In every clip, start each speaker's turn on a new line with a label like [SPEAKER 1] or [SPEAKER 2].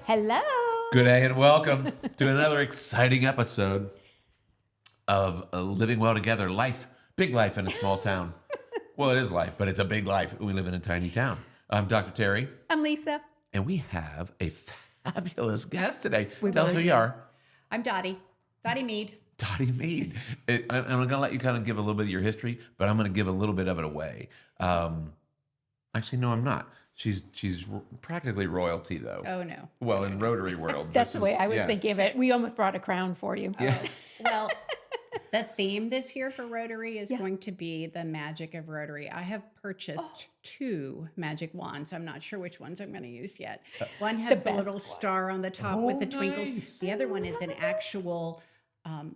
[SPEAKER 1] Hello.
[SPEAKER 2] Good day and welcome to another exciting episode of Living Well Together. Life, big life in a small town. Well, it is life, but it's a big life. We live in a tiny town. I'm Dr. Terry.
[SPEAKER 1] I'm Lisa.
[SPEAKER 2] And we have a fabulous guest today.
[SPEAKER 1] We
[SPEAKER 2] Tell us
[SPEAKER 1] really
[SPEAKER 2] who you
[SPEAKER 1] do.
[SPEAKER 2] are.
[SPEAKER 3] I'm Dottie Meade.
[SPEAKER 2] Dottie Meade. I'm going to let you kind of give a little bit of your history, but I'm going to give a little bit of it away. Actually, no, I'm not. She's practically royalty, though.
[SPEAKER 3] Oh, no.
[SPEAKER 2] Well, in Rotary world.
[SPEAKER 1] That's the way I was thinking of it. We almost brought a crown for you.
[SPEAKER 2] Yeah.
[SPEAKER 3] Well, the theme this year for Rotary is going to be the magic of Rotary. I have purchased 2 magic wands. I'm not sure which ones I'm going to use yet. One has the little star on the top with the twinkles.
[SPEAKER 2] Nice.
[SPEAKER 3] The other one is an actual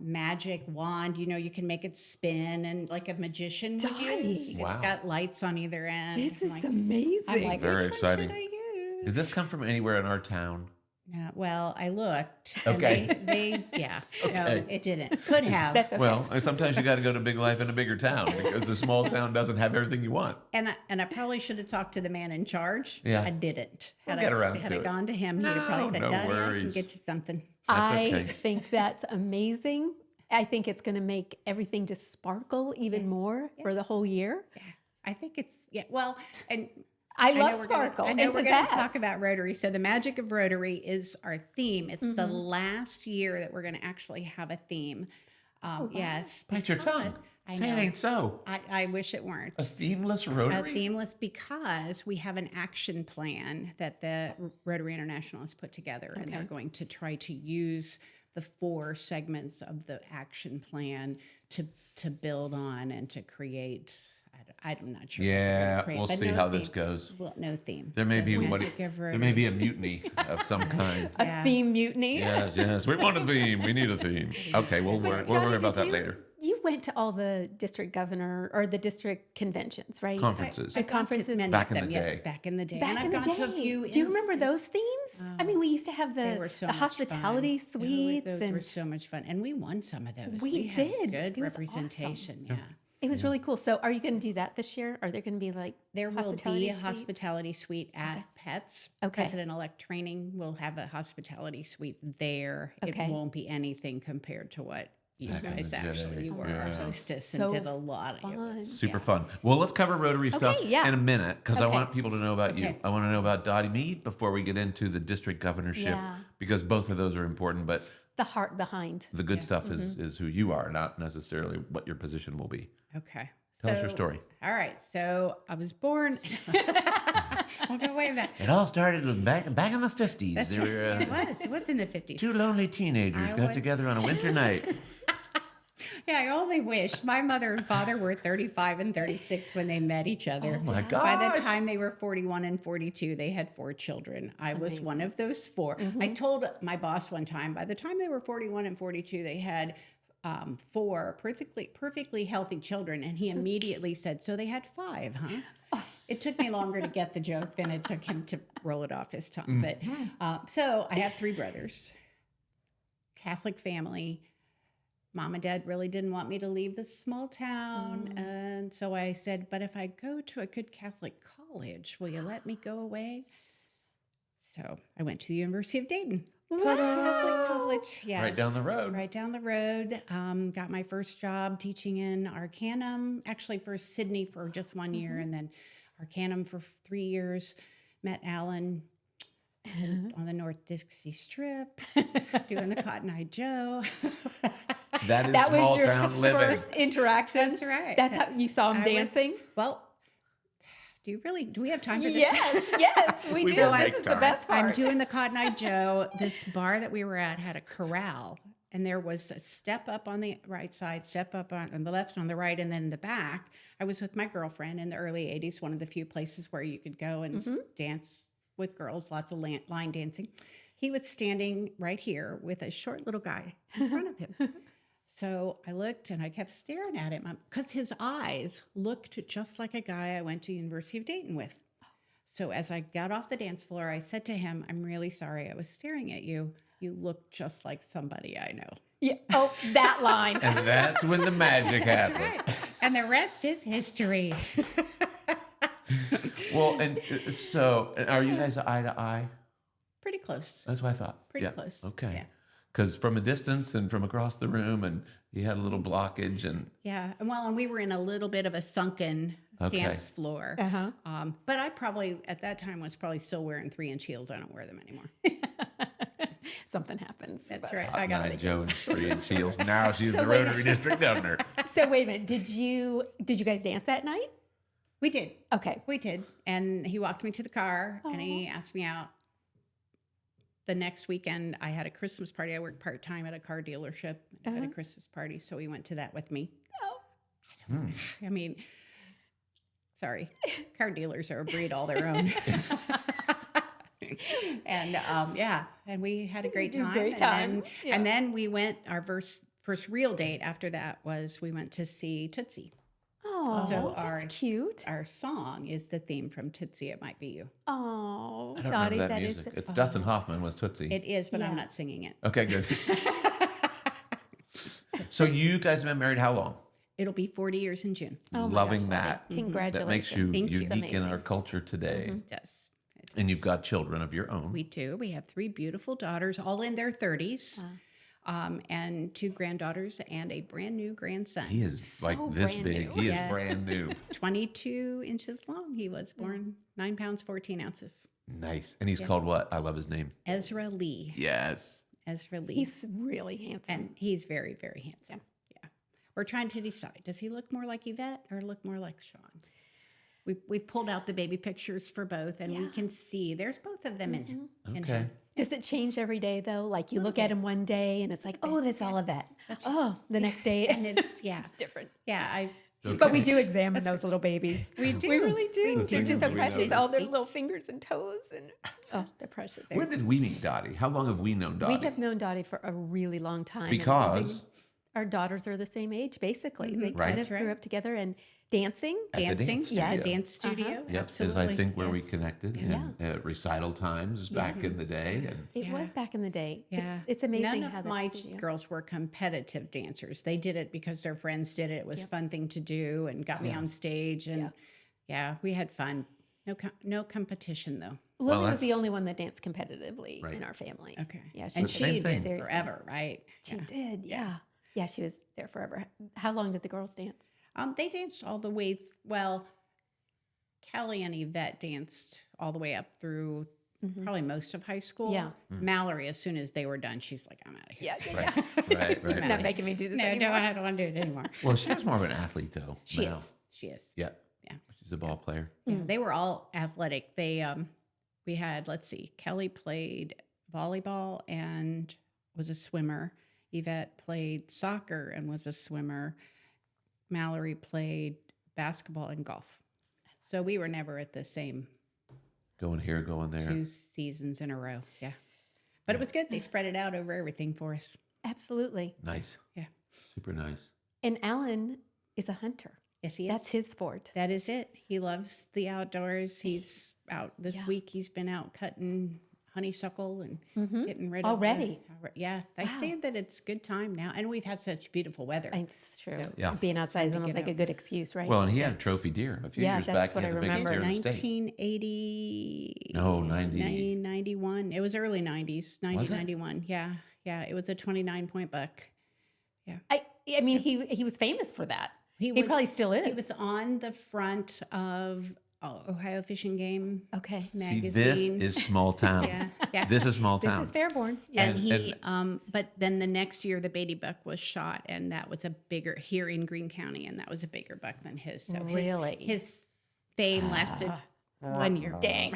[SPEAKER 3] magic wand. You know, you can make it spin and like a magician would
[SPEAKER 1] Dottie.
[SPEAKER 3] use.
[SPEAKER 2] Wow.
[SPEAKER 3] It's got lights on either end.
[SPEAKER 1] This
[SPEAKER 3] I'm
[SPEAKER 1] is
[SPEAKER 3] like,
[SPEAKER 1] amazing.
[SPEAKER 3] I'm like,
[SPEAKER 2] Very
[SPEAKER 3] which
[SPEAKER 2] exciting.
[SPEAKER 3] one should I use?
[SPEAKER 2] Did this come from anywhere in our town?
[SPEAKER 3] No, well, I looked. And
[SPEAKER 2] Okay.
[SPEAKER 3] They yeah.
[SPEAKER 2] Okay.
[SPEAKER 3] No, it didn't. Could have.
[SPEAKER 1] That's okay.
[SPEAKER 2] Well, sometimes you got to go to big life in a bigger town because a small town doesn't have everything you want.
[SPEAKER 3] And I probably should have talked to the man in charge.
[SPEAKER 2] Yeah.
[SPEAKER 3] I didn't.
[SPEAKER 2] We'll
[SPEAKER 3] Had
[SPEAKER 2] get
[SPEAKER 3] I
[SPEAKER 2] around
[SPEAKER 3] had
[SPEAKER 2] to
[SPEAKER 3] I
[SPEAKER 2] it.
[SPEAKER 3] gone to him, he'd have probably said,
[SPEAKER 2] No
[SPEAKER 3] "Dottie, I can
[SPEAKER 2] worries.
[SPEAKER 3] get you something."
[SPEAKER 1] I
[SPEAKER 2] okay.
[SPEAKER 1] think that's amazing. I think it's going to make everything just sparkle even more for the whole year.
[SPEAKER 3] Yeah. I think it's well, and
[SPEAKER 1] I
[SPEAKER 3] know
[SPEAKER 1] love
[SPEAKER 3] we're
[SPEAKER 1] sparkle
[SPEAKER 3] I know
[SPEAKER 1] and
[SPEAKER 3] we're going to
[SPEAKER 1] pizzazz.
[SPEAKER 3] talk about Rotary. So the magic of Rotary is our theme. It's the last year that we're going to actually have a theme. Yes.
[SPEAKER 2] Bite your tongue.
[SPEAKER 3] I
[SPEAKER 2] Say
[SPEAKER 3] know.
[SPEAKER 2] it ain't so.
[SPEAKER 3] I wish it weren't.
[SPEAKER 2] A themeless Rotary?
[SPEAKER 3] Themeless because we have an action plan that the Rotary International has put together, and they're going to try to use the 4 segments of the action plan to build on and to create. I'm not sure. what they're
[SPEAKER 2] Yeah,
[SPEAKER 3] gonna create,
[SPEAKER 2] we'll
[SPEAKER 3] but
[SPEAKER 2] see
[SPEAKER 3] no
[SPEAKER 2] how this
[SPEAKER 3] theme.
[SPEAKER 2] goes.
[SPEAKER 3] Well, no theme.
[SPEAKER 2] There may
[SPEAKER 3] So
[SPEAKER 2] be
[SPEAKER 3] magic of
[SPEAKER 2] there
[SPEAKER 3] Rotary.
[SPEAKER 2] may be a mutiny of some kind.
[SPEAKER 1] A
[SPEAKER 3] Yeah.
[SPEAKER 1] theme mutiny.
[SPEAKER 2] Yes. We want a theme. We need a theme. Okay, we'll worry
[SPEAKER 1] Dottie,
[SPEAKER 2] about
[SPEAKER 1] did
[SPEAKER 2] that
[SPEAKER 1] you-
[SPEAKER 2] later.
[SPEAKER 1] You went to all the district governor or the district conventions, right?
[SPEAKER 2] Conferences.
[SPEAKER 3] I've gone to
[SPEAKER 1] conferences
[SPEAKER 3] many
[SPEAKER 2] back
[SPEAKER 3] of
[SPEAKER 2] in
[SPEAKER 3] them,
[SPEAKER 2] the
[SPEAKER 3] yes,
[SPEAKER 2] day.
[SPEAKER 3] back in the day.
[SPEAKER 1] Back
[SPEAKER 3] and I've
[SPEAKER 1] in the
[SPEAKER 3] gone to a
[SPEAKER 1] day.
[SPEAKER 3] few.
[SPEAKER 1] Do you remember those themes? I mean, we used to have
[SPEAKER 3] They were
[SPEAKER 1] the
[SPEAKER 3] so much
[SPEAKER 1] hospitality
[SPEAKER 3] fun.
[SPEAKER 1] suites,
[SPEAKER 3] Those
[SPEAKER 1] and
[SPEAKER 3] were so much fun, and we won some of those.
[SPEAKER 1] We
[SPEAKER 3] had
[SPEAKER 1] did.
[SPEAKER 3] good
[SPEAKER 1] It was awesome.
[SPEAKER 3] representation. Yeah.
[SPEAKER 1] it was really cool. So, are you going to do that this year? Are there going to be like
[SPEAKER 3] There will
[SPEAKER 1] hospitality
[SPEAKER 3] be a
[SPEAKER 1] suites?
[SPEAKER 3] hospitality suite at Pets.
[SPEAKER 1] Okay.
[SPEAKER 3] President-elect training will have a hospitality suite there.
[SPEAKER 1] Okay.
[SPEAKER 3] It won't be anything compared to what you
[SPEAKER 2] Back in
[SPEAKER 3] guys
[SPEAKER 2] the
[SPEAKER 3] actually
[SPEAKER 2] day.
[SPEAKER 3] were.
[SPEAKER 2] Yeah.
[SPEAKER 3] Our hostess
[SPEAKER 1] So
[SPEAKER 3] and did a lot of
[SPEAKER 1] fun.
[SPEAKER 3] it.
[SPEAKER 2] Super fun. Well, let's cover Rotary stuff
[SPEAKER 1] yeah.
[SPEAKER 2] in a minute because I
[SPEAKER 1] Okay.
[SPEAKER 2] want people to know about you.
[SPEAKER 3] Okay.
[SPEAKER 2] I want to know about Dottie Meade before we get into the district governorship
[SPEAKER 1] Yeah.
[SPEAKER 2] because both of those are important. But
[SPEAKER 1] The heart behind.
[SPEAKER 2] the good stuff is who you are, not necessarily what your position will be.
[SPEAKER 3] Okay.
[SPEAKER 2] Tell us your story.
[SPEAKER 3] All right. So I was born. We'll go way back.
[SPEAKER 2] It all started back in the 50s.
[SPEAKER 3] That's
[SPEAKER 2] There were
[SPEAKER 3] it was in the 50s.
[SPEAKER 2] 2 lonely teenagers
[SPEAKER 3] I
[SPEAKER 2] got
[SPEAKER 3] was-
[SPEAKER 2] together on a winter night.
[SPEAKER 3] Yeah, I only wish my mother and father were 35 and 36 when they met each other.
[SPEAKER 2] Oh my
[SPEAKER 3] By the
[SPEAKER 2] gosh.
[SPEAKER 3] time they were 41 and 42, they had 4 children. I was one of those 4. I told my boss one time, by the time they were 41 and 42, they had 4 perfectly healthy children. And he immediately said, "So they had 5, huh?" It took me longer to get the joke than it took him to roll it off his tongue. But so I have 3 brothers, Catholic family. Mom and Dad really didn't want me to leave this small town. And so I said, "But if I go to a good Catholic college, will you let me go away?" So I went to the University of Dayton. Catholic college, yes.
[SPEAKER 2] Right down the road.
[SPEAKER 3] Right down the road. Got my first job teaching in Arcanum. Actually, first Sydney for just 1 year, and then Arcanum for 3 years. Met Alan on the North Dixie Strip, doing the Cotton Eye Joe.
[SPEAKER 2] That is
[SPEAKER 1] That
[SPEAKER 2] small
[SPEAKER 1] was your
[SPEAKER 2] town living.
[SPEAKER 1] first interaction.
[SPEAKER 3] That's right.
[SPEAKER 1] That's how you saw him
[SPEAKER 3] I was-
[SPEAKER 1] dancing.
[SPEAKER 3] Well, do we have time for this?
[SPEAKER 1] Yes, we
[SPEAKER 2] We
[SPEAKER 1] do.
[SPEAKER 2] will
[SPEAKER 1] This
[SPEAKER 2] make
[SPEAKER 1] is the
[SPEAKER 2] time.
[SPEAKER 1] best part.
[SPEAKER 3] I'm doing the Cotton Eye Joe. This bar that we were at had a corral, and there was a step up on the right side, step up on the left, and on the right, and then the back. I was with my girlfriend in the early 80s, one of the few places where you could go and dance with girls, lots of line dancing. He was standing right here with a short little guy in front of him. So I looked and I kept staring at him because his eyes looked just like a guy I went to University of Dayton with. So as I got off the dance floor, I said to him, "I'm really sorry I was staring at you. You look just like somebody I know."
[SPEAKER 1] Yeah. Oh, that line.
[SPEAKER 2] And that's when the magic
[SPEAKER 3] That's
[SPEAKER 2] happened.
[SPEAKER 3] right. And the rest is history.
[SPEAKER 2] Well, and so are you guys eye to eye?
[SPEAKER 1] Pretty
[SPEAKER 3] close.
[SPEAKER 2] That's what I thought.
[SPEAKER 3] Pretty
[SPEAKER 2] Yeah.
[SPEAKER 3] close.
[SPEAKER 2] Okay.
[SPEAKER 3] Yeah.
[SPEAKER 2] Because from a distance and from across the room, and you had a little blockage, and
[SPEAKER 3] Yeah. And we were in a little bit of a sunken
[SPEAKER 2] Okay.
[SPEAKER 3] dance floor.
[SPEAKER 1] Uh-huh.
[SPEAKER 3] But I probably, at that time, was probably still wearing 3-inch heels. I don't wear them anymore.
[SPEAKER 1] Something happens.
[SPEAKER 3] That's
[SPEAKER 1] but-
[SPEAKER 3] right.
[SPEAKER 2] Hot
[SPEAKER 3] I got
[SPEAKER 2] Night
[SPEAKER 3] it.
[SPEAKER 2] Joe and 3-inch heels. Now she's
[SPEAKER 1] So
[SPEAKER 2] the
[SPEAKER 1] wait-
[SPEAKER 2] Rotary District governor.
[SPEAKER 1] So wait a minute. Did you guys dance that night?
[SPEAKER 3] We did.
[SPEAKER 1] Okay.
[SPEAKER 3] We did. And he walked me to the car and he asked me out. The next weekend, I had a Christmas party. I worked part-time at a car dealership. I had a Christmas party, so he went to that with me.
[SPEAKER 1] Oh.
[SPEAKER 3] I mean, sorry, car dealers are a breed all their own. And and we had a great
[SPEAKER 1] do
[SPEAKER 3] time.
[SPEAKER 1] great time. Yeah.
[SPEAKER 3] And then we went. Our first real date after that was we went to see Tootsie.
[SPEAKER 1] Oh,
[SPEAKER 3] So
[SPEAKER 1] that's cute.
[SPEAKER 3] Our song is the theme from Tootsie. It might be you.
[SPEAKER 1] Oh,
[SPEAKER 2] I don't
[SPEAKER 1] Dottie,
[SPEAKER 2] remember that
[SPEAKER 1] that is.
[SPEAKER 2] music. It's Dustin Hoffman was Tootsie.
[SPEAKER 3] It is, but
[SPEAKER 1] Yeah.
[SPEAKER 3] I'm not singing it.
[SPEAKER 2] Okay, good. So you guys have been married how long?
[SPEAKER 3] It'll be 40 years in June.
[SPEAKER 1] Oh my
[SPEAKER 2] Loving
[SPEAKER 1] gosh,
[SPEAKER 2] that.
[SPEAKER 1] Dottie. Congratulations.
[SPEAKER 2] That makes you
[SPEAKER 3] Thank you.
[SPEAKER 2] unique in
[SPEAKER 1] Amazing.
[SPEAKER 2] our culture today.
[SPEAKER 3] It does. It
[SPEAKER 2] And you've
[SPEAKER 3] does.
[SPEAKER 2] got children of your own.
[SPEAKER 3] We do. We have 3 beautiful daughters, all in their 30s, and 2 granddaughters and a brand new grandson.
[SPEAKER 2] He is
[SPEAKER 1] So
[SPEAKER 2] like this
[SPEAKER 1] brand
[SPEAKER 2] big.
[SPEAKER 1] new.
[SPEAKER 2] He
[SPEAKER 3] Yeah.
[SPEAKER 2] is brand new.
[SPEAKER 3] 22 inches long. He was born 9 pounds, 14 ounces.
[SPEAKER 2] Nice. And he's called what? I love his name.
[SPEAKER 3] Ezra Lee.
[SPEAKER 2] Yes.
[SPEAKER 3] Ezra Lee.
[SPEAKER 1] He's really handsome.
[SPEAKER 3] and he's very, very handsome. Yeah. We're trying to decide, does he look more like Yvette or look more like Sean? We've pulled out the baby pictures for both, and we can see there's both of them in him. in
[SPEAKER 2] Okay.
[SPEAKER 3] him.
[SPEAKER 1] Does it change every day though? Like you look at him one day and it's like, oh, that's all of that. Oh, the next day
[SPEAKER 3] And it's, yeah.
[SPEAKER 1] it's different.
[SPEAKER 3] Yeah.
[SPEAKER 1] But we do examine those little babies.
[SPEAKER 3] We do.
[SPEAKER 1] We really do.
[SPEAKER 2] The
[SPEAKER 1] They're just so
[SPEAKER 2] fingers we
[SPEAKER 1] precious.
[SPEAKER 2] notice.
[SPEAKER 1] All their little fingers and toes, and oh, they're precious.
[SPEAKER 2] When did we meet Dottie? How long have we known Dottie?
[SPEAKER 1] We have known Dottie for a really long time. and
[SPEAKER 2] Because
[SPEAKER 1] our daughters are the same age, basically. They
[SPEAKER 2] Right.
[SPEAKER 1] kind
[SPEAKER 2] That's
[SPEAKER 1] of grew
[SPEAKER 3] right.
[SPEAKER 1] up together and dancing.
[SPEAKER 2] At the
[SPEAKER 3] Dancing.
[SPEAKER 2] dance
[SPEAKER 3] Yeah,
[SPEAKER 2] studio.
[SPEAKER 3] dance studio.
[SPEAKER 2] Yep, is
[SPEAKER 3] Absolutely.
[SPEAKER 2] I think where we
[SPEAKER 3] Yes.
[SPEAKER 2] connected in recital times back in the day. And
[SPEAKER 1] It
[SPEAKER 3] Yeah.
[SPEAKER 1] was back in the day.
[SPEAKER 3] Yeah.
[SPEAKER 1] It's amazing
[SPEAKER 3] None
[SPEAKER 1] how
[SPEAKER 3] of
[SPEAKER 1] that
[SPEAKER 3] my
[SPEAKER 1] studio-
[SPEAKER 3] girls were competitive dancers. They did it because their friends did it. It was a fun thing to do and got me on stage. And yeah, we had fun. No competition though.
[SPEAKER 1] Lily was the
[SPEAKER 2] that's-
[SPEAKER 1] only one that danced competitively
[SPEAKER 2] Right.
[SPEAKER 1] in our family.
[SPEAKER 3] Okay.
[SPEAKER 1] Yeah, she
[SPEAKER 3] And
[SPEAKER 1] did.
[SPEAKER 3] she
[SPEAKER 2] Same
[SPEAKER 3] did
[SPEAKER 2] thing.
[SPEAKER 1] Seriously.
[SPEAKER 3] forever, right?
[SPEAKER 1] She did, yeah. Yeah, she was there forever. How long did the girls dance?
[SPEAKER 3] They danced all the way. Well, Kelly and Yvette danced all the way up through probably most of high school.
[SPEAKER 1] Yeah.
[SPEAKER 3] Mallory, as soon as they were done, she's like, I'm out of here.
[SPEAKER 1] Yeah,
[SPEAKER 2] right, right,
[SPEAKER 1] Not
[SPEAKER 2] right.
[SPEAKER 1] making me do this
[SPEAKER 3] No,
[SPEAKER 1] anymore.
[SPEAKER 3] I don't want to do it anymore.
[SPEAKER 2] Well, she was more of an athlete though.
[SPEAKER 3] She
[SPEAKER 2] now.
[SPEAKER 3] is. She is.
[SPEAKER 2] Yeah.
[SPEAKER 3] Yeah.
[SPEAKER 2] She's a ball player.
[SPEAKER 3] Yeah, they were all athletic. They we had, let's see, Kelly played volleyball and was a swimmer. Yvette played soccer and was a swimmer. Mallory played basketball and golf. So we were never at the same
[SPEAKER 2] Going here, going there.
[SPEAKER 3] 2 seasons in a row. Yeah. But it was good. They spread it out over everything for us.
[SPEAKER 1] Absolutely.
[SPEAKER 2] Nice.
[SPEAKER 3] Yeah.
[SPEAKER 2] Super nice.
[SPEAKER 1] And Alan is a hunter.
[SPEAKER 3] Yes, he is.
[SPEAKER 1] That's his sport.
[SPEAKER 3] That is it. He loves the outdoors. He's out this
[SPEAKER 1] Yeah.
[SPEAKER 3] week. He's been out cutting honeysuckle and getting rid
[SPEAKER 1] Already?
[SPEAKER 3] of yeah. They say that it's good time now, and we've had such beautiful weather.
[SPEAKER 1] It's true.
[SPEAKER 2] Yeah.
[SPEAKER 1] Being outside is
[SPEAKER 3] to
[SPEAKER 1] almost
[SPEAKER 3] get
[SPEAKER 1] like a
[SPEAKER 3] out.
[SPEAKER 1] good excuse, right?
[SPEAKER 2] Well, and he had a trophy deer a few
[SPEAKER 1] Yeah,
[SPEAKER 2] years
[SPEAKER 1] that's
[SPEAKER 2] back.
[SPEAKER 1] what
[SPEAKER 2] He had
[SPEAKER 1] I
[SPEAKER 2] the biggest
[SPEAKER 1] remember.
[SPEAKER 2] deer in the state.
[SPEAKER 3] 1980.
[SPEAKER 2] No, 90.
[SPEAKER 3] 91. It was early 90s.
[SPEAKER 2] Was it?
[SPEAKER 3] 1991. Yeah, yeah. It was a 29-point buck.
[SPEAKER 1] I mean, he was famous for that. He
[SPEAKER 3] was-
[SPEAKER 1] probably still is.
[SPEAKER 3] He was on the front of Ohio Fish and Game
[SPEAKER 1] okay.
[SPEAKER 2] See,
[SPEAKER 3] magazine.
[SPEAKER 2] this is small town.
[SPEAKER 3] Yeah, yeah.
[SPEAKER 2] This is small
[SPEAKER 1] This
[SPEAKER 2] town.
[SPEAKER 1] is Fairborn. Yeah.
[SPEAKER 3] And he,
[SPEAKER 2] and-
[SPEAKER 3] but then the next year the Beatty buck was shot, and that was a bigger here in Greene County, and that was a bigger buck than his. So
[SPEAKER 1] Really?
[SPEAKER 3] his fame lasted 1 year.
[SPEAKER 1] Dang.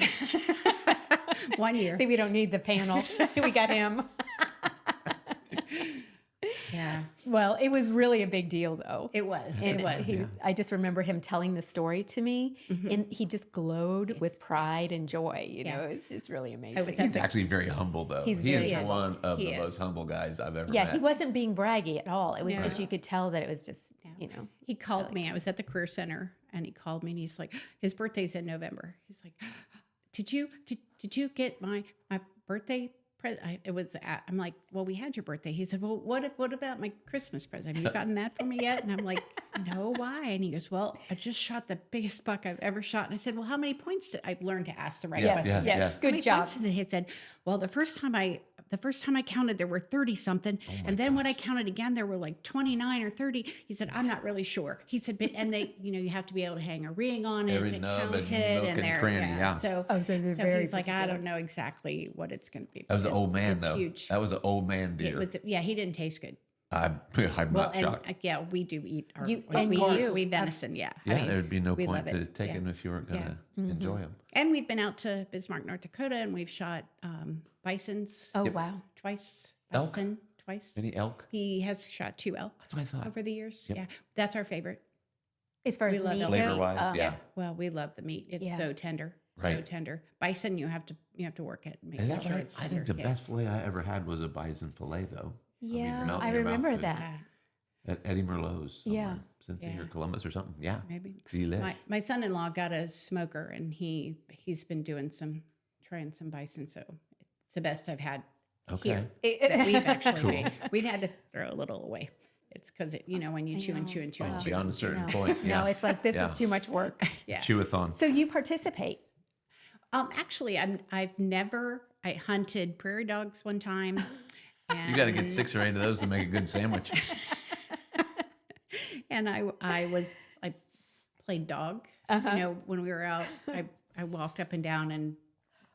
[SPEAKER 3] 1 year.
[SPEAKER 1] See, we don't need the panel. We got him.
[SPEAKER 3] Yeah,
[SPEAKER 1] Well, it was really a big deal, though.
[SPEAKER 3] it was.
[SPEAKER 1] And
[SPEAKER 3] It was.
[SPEAKER 1] I just remember him telling the story to me, and he just glowed with pride and joy. You know, it's just really amazing.
[SPEAKER 2] He's actually very humble, though.
[SPEAKER 1] He's
[SPEAKER 2] he
[SPEAKER 1] very
[SPEAKER 2] is
[SPEAKER 1] humble.
[SPEAKER 2] one of
[SPEAKER 3] He
[SPEAKER 2] the
[SPEAKER 3] is.
[SPEAKER 2] most humble guys I've ever
[SPEAKER 1] Yeah,
[SPEAKER 2] met.
[SPEAKER 1] he wasn't being braggy at all. It was
[SPEAKER 3] No.
[SPEAKER 1] just you could tell that it was just you know.
[SPEAKER 3] He called me. I was at the Career Center, and he called me, and he's like, his birthday's in November. He's like, did you get my birthday present? I'm like, well, we had your birthday. He said, well, what about my Christmas present? Have you gotten that for me yet? And I'm like, no, why? And he goes, well, I just shot the biggest buck I've ever shot. And I said, well, how many points did I learn to ask the right
[SPEAKER 2] Yes,
[SPEAKER 3] question?
[SPEAKER 2] yes.
[SPEAKER 3] How
[SPEAKER 1] Good
[SPEAKER 3] many
[SPEAKER 1] job.
[SPEAKER 3] points did he said, well, the first time I counted, there were 30 something. And then when I counted again, there were like 29 or 30. He said, I'm not really sure. He said, but, and they, you have to be able to hang a ring on it
[SPEAKER 2] Every
[SPEAKER 3] to
[SPEAKER 2] nub
[SPEAKER 3] count
[SPEAKER 2] and
[SPEAKER 3] it.
[SPEAKER 2] nook
[SPEAKER 3] And
[SPEAKER 2] and
[SPEAKER 3] there,
[SPEAKER 2] cranny, yeah.
[SPEAKER 3] So,
[SPEAKER 1] Oh, so they're very
[SPEAKER 3] he's like, I
[SPEAKER 1] particular.
[SPEAKER 3] don't know exactly what it's going to be.
[SPEAKER 2] That was an
[SPEAKER 3] but
[SPEAKER 2] old man,
[SPEAKER 3] it's
[SPEAKER 2] though.
[SPEAKER 3] Huge.
[SPEAKER 2] That was an old man
[SPEAKER 3] It
[SPEAKER 2] deer.
[SPEAKER 3] was, yeah, he didn't taste good.
[SPEAKER 2] I'm
[SPEAKER 3] Well,
[SPEAKER 2] not
[SPEAKER 3] and
[SPEAKER 2] shocked.
[SPEAKER 3] yeah, we do eat our,
[SPEAKER 1] and
[SPEAKER 3] we
[SPEAKER 1] you do.
[SPEAKER 3] we venison, yeah. I
[SPEAKER 2] Yeah,
[SPEAKER 3] mean,
[SPEAKER 2] there'd be no
[SPEAKER 3] we
[SPEAKER 2] point
[SPEAKER 3] love
[SPEAKER 2] to
[SPEAKER 3] it.
[SPEAKER 2] take
[SPEAKER 3] Yeah.
[SPEAKER 2] him if you weren't going to enjoy him.
[SPEAKER 3] And we've been out to Bismarck, North Dakota, and we've shot bisons
[SPEAKER 1] Oh, wow.
[SPEAKER 3] twice.
[SPEAKER 2] Elk?
[SPEAKER 3] Bison twice.
[SPEAKER 2] Any elk?
[SPEAKER 3] He has shot 2 elk
[SPEAKER 2] That's what I thought.
[SPEAKER 3] over the years.
[SPEAKER 2] Yep.
[SPEAKER 3] Yeah, that's our favorite.
[SPEAKER 1] As far as
[SPEAKER 3] We love
[SPEAKER 1] meat
[SPEAKER 3] elk.
[SPEAKER 1] goes,
[SPEAKER 2] Flavor-wise, yeah.
[SPEAKER 3] Well, we love the meat. It's
[SPEAKER 1] Yeah.
[SPEAKER 3] so tender, so
[SPEAKER 2] Right.
[SPEAKER 3] tender. Bison, you have to work it. Make
[SPEAKER 2] Is that
[SPEAKER 3] sure
[SPEAKER 2] right?
[SPEAKER 3] it's
[SPEAKER 2] I think
[SPEAKER 3] tender.
[SPEAKER 2] the
[SPEAKER 3] Yeah.
[SPEAKER 2] best fillet I ever had was a bison fillet, though.
[SPEAKER 1] Yeah,
[SPEAKER 2] melt
[SPEAKER 1] I
[SPEAKER 2] in your mouth
[SPEAKER 1] remember
[SPEAKER 2] good.
[SPEAKER 1] that.
[SPEAKER 3] Yeah,
[SPEAKER 2] At Eddie Merlot's. Somewhere.
[SPEAKER 1] Yeah.
[SPEAKER 2] Cincy or
[SPEAKER 3] Yeah.
[SPEAKER 2] Columbus or something. Yeah.
[SPEAKER 3] maybe.
[SPEAKER 2] Delish.
[SPEAKER 3] My son-in-law got a smoker, and he's been trying some bison. So it's the best I've had
[SPEAKER 2] Okay.
[SPEAKER 3] here that we've actually
[SPEAKER 2] Cool.
[SPEAKER 3] made. We've had to throw a little away. It's because when you
[SPEAKER 1] I
[SPEAKER 3] chew and
[SPEAKER 1] know.
[SPEAKER 3] chew and chew
[SPEAKER 1] Wow.
[SPEAKER 3] and chew.
[SPEAKER 2] Beyond a certain
[SPEAKER 1] No.
[SPEAKER 2] point. Yeah.
[SPEAKER 1] No, it's like, this
[SPEAKER 2] Yeah.
[SPEAKER 1] is too much work.
[SPEAKER 3] Yeah.
[SPEAKER 2] Chewathon.
[SPEAKER 1] So you participate.
[SPEAKER 3] Actually, I hunted prairie dogs one time.
[SPEAKER 2] You got to get 6 or 8 of those to make a good sandwich.
[SPEAKER 3] And I played dog. When we were out, I walked up and down and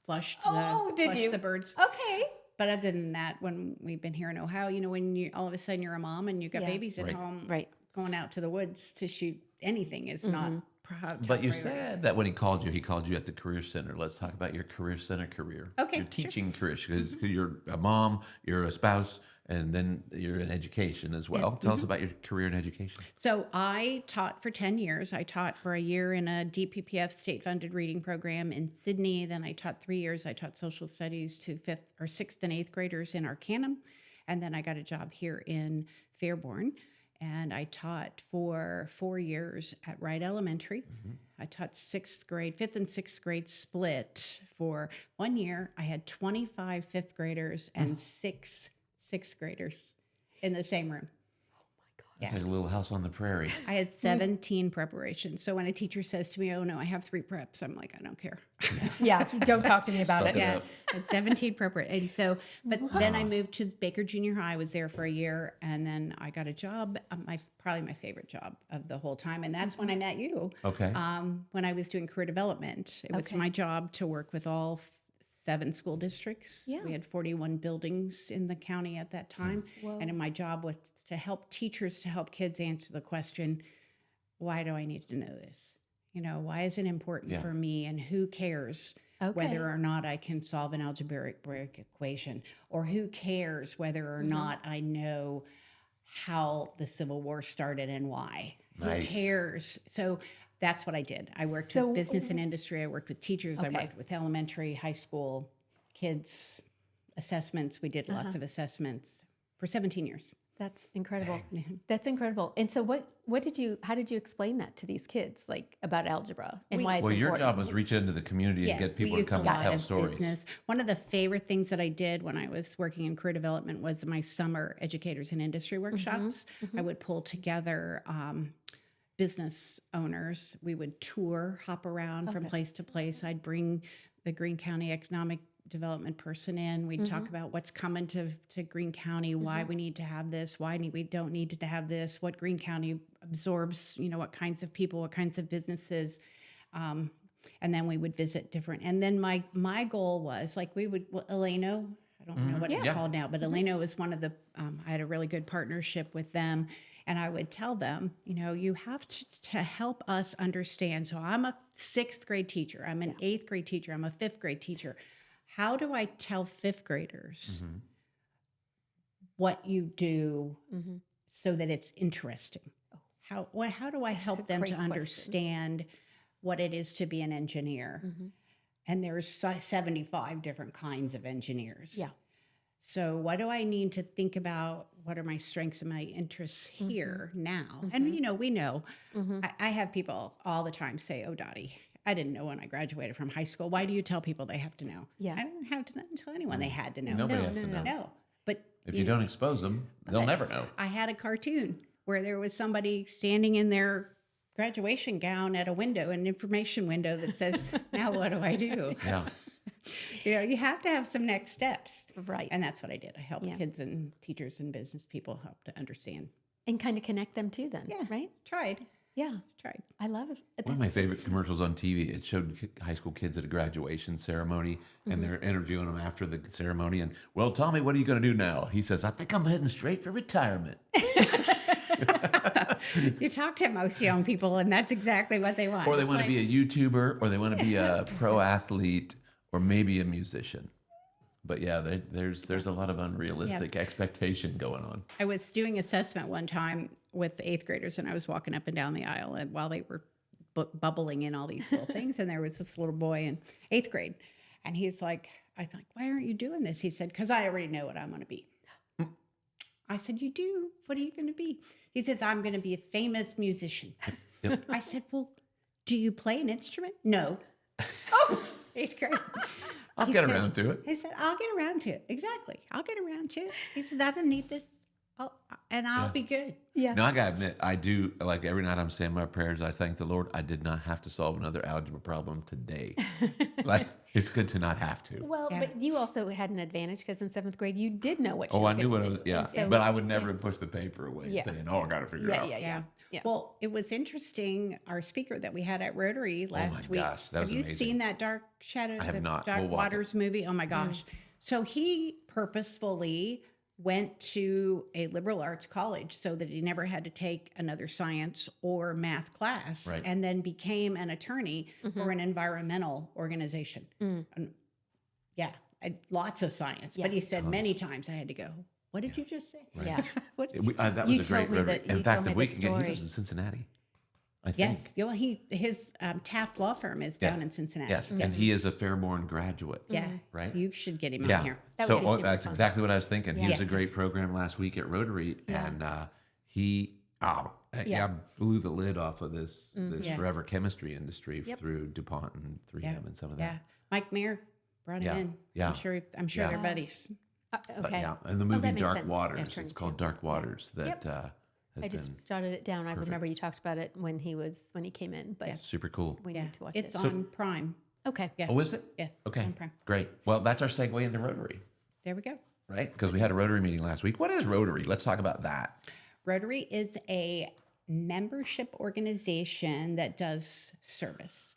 [SPEAKER 3] flushed the birds.
[SPEAKER 1] Okay.
[SPEAKER 3] But other than that, when we've been here in Ohio, when you all of a sudden you're a mom and you've got
[SPEAKER 1] Yeah.
[SPEAKER 3] babies at
[SPEAKER 2] Right.
[SPEAKER 3] home,
[SPEAKER 1] Right.
[SPEAKER 3] going out to the woods to shoot anything is not top
[SPEAKER 2] But you
[SPEAKER 3] priority.
[SPEAKER 2] said that when he called you at the Career Center. Let's talk about your Career Center career.
[SPEAKER 3] Okay,
[SPEAKER 2] Your
[SPEAKER 3] sure.
[SPEAKER 2] teaching career. Because you're a mom, you're a spouse, and then you're in education as well. Tell us about your career in education.
[SPEAKER 3] So I taught for 10 years. I taught for a year in a DPPF state-funded reading program in Sydney. Then I taught 3 years. I taught social studies to 5th or 6th and 8th graders in Arcanum. And then I got a job here in Fairborn. And I taught for 4 years at Wright Elementary. I taught 6th grade, 5th and 6th grade split for 1 year. I had 25 5th graders and 6 6th graders in the same room.
[SPEAKER 2] It's like a little house on the prairie.
[SPEAKER 3] I had 17 preparations. So when a teacher says to me, oh no, I have 3 preps, I'm like, I don't care.
[SPEAKER 1] Yeah. Don't talk to me about
[SPEAKER 2] Suck
[SPEAKER 1] it.
[SPEAKER 2] it
[SPEAKER 3] Yeah,
[SPEAKER 2] up.
[SPEAKER 3] I had 17 preparations. And so, but then I moved to Baker Junior High. I was there for a year, and then I got a job, probably my favorite job of the whole time. And that's when I met you.
[SPEAKER 2] Okay.
[SPEAKER 3] When I was doing career development. It was
[SPEAKER 1] Okay.
[SPEAKER 3] my job to work with all 7 school districts.
[SPEAKER 1] Yeah.
[SPEAKER 3] We had 41 buildings in the county at that time.
[SPEAKER 1] Whoa.
[SPEAKER 3] And my job was to help teachers to help kids answer the question, why do I need to know this? Why is it important
[SPEAKER 2] Yeah.
[SPEAKER 3] for me, and who cares
[SPEAKER 1] Okay.
[SPEAKER 3] whether or not I can solve an algebraic equation, or who cares whether or not I know how the Civil War started and why?
[SPEAKER 2] Nice.
[SPEAKER 3] Who cares? So that's what I did. I worked
[SPEAKER 1] So-
[SPEAKER 3] with business and industry. I worked with teachers. I
[SPEAKER 1] Okay.
[SPEAKER 3] worked with elementary, high school kids, assessments. We did lots of assessments for 17 years.
[SPEAKER 1] That's incredible. That's incredible. And so how did you explain that to these kids, like about algebra and why it's
[SPEAKER 2] Well, your
[SPEAKER 1] important?
[SPEAKER 2] job was reach into the community and get
[SPEAKER 3] we
[SPEAKER 2] people to
[SPEAKER 3] used
[SPEAKER 2] come
[SPEAKER 3] a
[SPEAKER 2] and
[SPEAKER 3] lot
[SPEAKER 2] tell
[SPEAKER 3] of
[SPEAKER 2] stories.
[SPEAKER 3] business. One of the favorite things that I did when I was working in career development was my summer educators and industry workshops. I would pull together business owners. We would tour, hop around from place to place. I'd bring the Greene County Economic Development person in. We'd talk about what's coming to Greene County, why we need to have this, why we don't need to have this, what Greene County absorbs, what kinds of people, what kinds of businesses. And then we would visit different. And then my goal was Eleno, I don't know what it's called now, but Eleno was one of the, I had a really good partnership with them. And I would tell them, you have to help us understand. So I'm a 6th grade teacher. I'm an 8th grade teacher. I'm a 5th grade teacher. How do I tell 5th graders what you do so that it's interesting? How do I help them to
[SPEAKER 1] great question.
[SPEAKER 3] understand what it is to be an engineer? And there's 75 different kinds of engineers.
[SPEAKER 1] Yeah.
[SPEAKER 3] So what do I need to think about? What are my strengths and my interests here now? And we know. I have people all the time say, "Oh, Dottie, I didn't know when I graduated from high school. Why do you tell people they have to know?"
[SPEAKER 1] Yeah.
[SPEAKER 3] I didn't have to tell anyone they had to know.
[SPEAKER 2] Nobody
[SPEAKER 1] No,
[SPEAKER 2] has to
[SPEAKER 1] no,
[SPEAKER 2] know.
[SPEAKER 3] No, but
[SPEAKER 2] If you don't expose them, they'll never know.
[SPEAKER 3] I had a cartoon where there was somebody standing in their graduation gown at a window, an information window that says, now what do I do?
[SPEAKER 2] Yeah.
[SPEAKER 3] You have to have some next steps.
[SPEAKER 1] Right.
[SPEAKER 3] And that's what I did. I helped
[SPEAKER 1] Yeah.
[SPEAKER 3] kids and teachers and business people help to understand.
[SPEAKER 1] And kind of connect them too then,
[SPEAKER 3] Yeah.
[SPEAKER 1] right?
[SPEAKER 3] Tried.
[SPEAKER 1] Yeah. I love it.
[SPEAKER 2] One of my
[SPEAKER 1] That's
[SPEAKER 2] favorite
[SPEAKER 1] just-
[SPEAKER 2] commercials on TV, it showed high school kids at a graduation ceremony, and they're interviewing them after the ceremony. And, well, Tommy, what are you going to do now? He says, I think I'm heading straight for retirement.
[SPEAKER 3] You talk to most young people, and that's exactly what they want.
[SPEAKER 2] Or they
[SPEAKER 3] It's
[SPEAKER 2] want to
[SPEAKER 3] like-
[SPEAKER 2] be a YouTuber, or they want to be a pro athlete, or maybe a musician. But yeah, there's a lot of unrealistic expectation going on.
[SPEAKER 3] I was doing assessment one time with the 8th graders, and I was walking up and down the aisle, and while they were bubbling in all these little things, and there was this little boy in 8th grade, and he's like, I was like, why aren't you doing this? He said, because I already know what I'm going to be. I said, you do? What are you going to be? He says, I'm going to be a famous musician.
[SPEAKER 2] Yep.
[SPEAKER 3] I said, well, do you play an instrument? No. Oh, 8th grade.
[SPEAKER 2] I'll
[SPEAKER 3] He
[SPEAKER 2] get
[SPEAKER 3] said-
[SPEAKER 2] around to it.
[SPEAKER 3] He said, I'll get around to it. Exactly. I'll get around to it. He says, I don't need this. And I'll be good.
[SPEAKER 1] Yeah.
[SPEAKER 2] No, I gotta admit, I do, like every night I'm saying my prayers, I thank the Lord I did not have to solve another algebra problem today. Like, it's good to not have to.
[SPEAKER 1] Well,
[SPEAKER 3] Yeah.
[SPEAKER 1] but you also had an advantage because in 7th grade you did know what you
[SPEAKER 2] Oh,
[SPEAKER 1] were
[SPEAKER 2] I knew what
[SPEAKER 1] gonna
[SPEAKER 2] I was,
[SPEAKER 1] do.
[SPEAKER 2] yeah.
[SPEAKER 1] And so
[SPEAKER 2] But I
[SPEAKER 1] it's-
[SPEAKER 2] would never push the paper away
[SPEAKER 1] Yeah.
[SPEAKER 2] saying, oh, I gotta figure
[SPEAKER 1] Yeah,
[SPEAKER 2] out.
[SPEAKER 1] yeah. Yeah.
[SPEAKER 3] Well, it was interesting. Our speaker that we had at Rotary last week.
[SPEAKER 2] gosh, that was
[SPEAKER 3] have you
[SPEAKER 2] amazing.
[SPEAKER 3] seen that Dark Shadow?
[SPEAKER 2] I have
[SPEAKER 3] the
[SPEAKER 2] not.
[SPEAKER 3] Dark
[SPEAKER 2] We'll watch
[SPEAKER 3] Waters movie? Oh my gosh! So he purposefully went to a liberal arts college so that he never had to take another science or math class,
[SPEAKER 2] Right.
[SPEAKER 3] and then became an attorney for an environmental organization. And yeah, lots of science.
[SPEAKER 1] Yeah.
[SPEAKER 3] But he said many times I had to go, what did you just say?
[SPEAKER 1] Yeah.
[SPEAKER 3] What did
[SPEAKER 2] That
[SPEAKER 1] You
[SPEAKER 2] was a great
[SPEAKER 1] told me
[SPEAKER 2] Rotary.
[SPEAKER 1] that- you
[SPEAKER 2] In fact,
[SPEAKER 1] told
[SPEAKER 2] if
[SPEAKER 1] me
[SPEAKER 2] we
[SPEAKER 1] the
[SPEAKER 2] can get, he
[SPEAKER 1] story.
[SPEAKER 2] lives in Cincinnati, I think.
[SPEAKER 3] Yes. Well, his Taft Law Firm is down in Cincinnati.
[SPEAKER 2] Yes, and he is a Fairborn graduate.
[SPEAKER 3] Yeah.
[SPEAKER 2] Right?
[SPEAKER 3] You should get him
[SPEAKER 2] Yeah.
[SPEAKER 3] on here.
[SPEAKER 1] That
[SPEAKER 2] So
[SPEAKER 1] would be super
[SPEAKER 2] that's
[SPEAKER 1] fun.
[SPEAKER 2] exactly what I was thinking. He
[SPEAKER 3] Yeah.
[SPEAKER 2] was a great program last week at Rotary, and he blew the lid off of this
[SPEAKER 3] Yeah.
[SPEAKER 2] forever chemistry industry
[SPEAKER 1] Yep.
[SPEAKER 2] through DuPont and 3M and some of
[SPEAKER 3] Yeah.
[SPEAKER 2] that.
[SPEAKER 3] Mike Mayer brought
[SPEAKER 2] Yeah.
[SPEAKER 3] him in.
[SPEAKER 2] Yeah.
[SPEAKER 3] I'm sure
[SPEAKER 2] Yeah.
[SPEAKER 3] they're buddies.
[SPEAKER 2] But
[SPEAKER 1] Okay.
[SPEAKER 2] yeah, and the
[SPEAKER 1] Oh,
[SPEAKER 2] movie
[SPEAKER 1] that makes
[SPEAKER 2] Dark
[SPEAKER 1] sense.
[SPEAKER 2] Waters.
[SPEAKER 1] Yeah,
[SPEAKER 2] It's
[SPEAKER 1] Trinity.
[SPEAKER 2] called Dark Waters. That
[SPEAKER 1] Yep.
[SPEAKER 2] has
[SPEAKER 1] I just
[SPEAKER 2] been
[SPEAKER 1] jotted it down. I
[SPEAKER 2] perfect.
[SPEAKER 1] remember you talked about it when he came in, but
[SPEAKER 2] super cool.
[SPEAKER 1] we
[SPEAKER 3] Yeah.
[SPEAKER 1] need to watch
[SPEAKER 3] It's
[SPEAKER 1] it.
[SPEAKER 3] on Prime.
[SPEAKER 1] Okay.
[SPEAKER 3] Yeah.
[SPEAKER 2] Oh, is it?
[SPEAKER 3] Yeah.
[SPEAKER 2] Okay.
[SPEAKER 3] On Prime.
[SPEAKER 2] Great. Well, that's our segue into Rotary,
[SPEAKER 3] There we go.
[SPEAKER 2] right? Because we had a Rotary meeting last week. What is Rotary? Let's talk about that.
[SPEAKER 3] Rotary is a membership organization that does service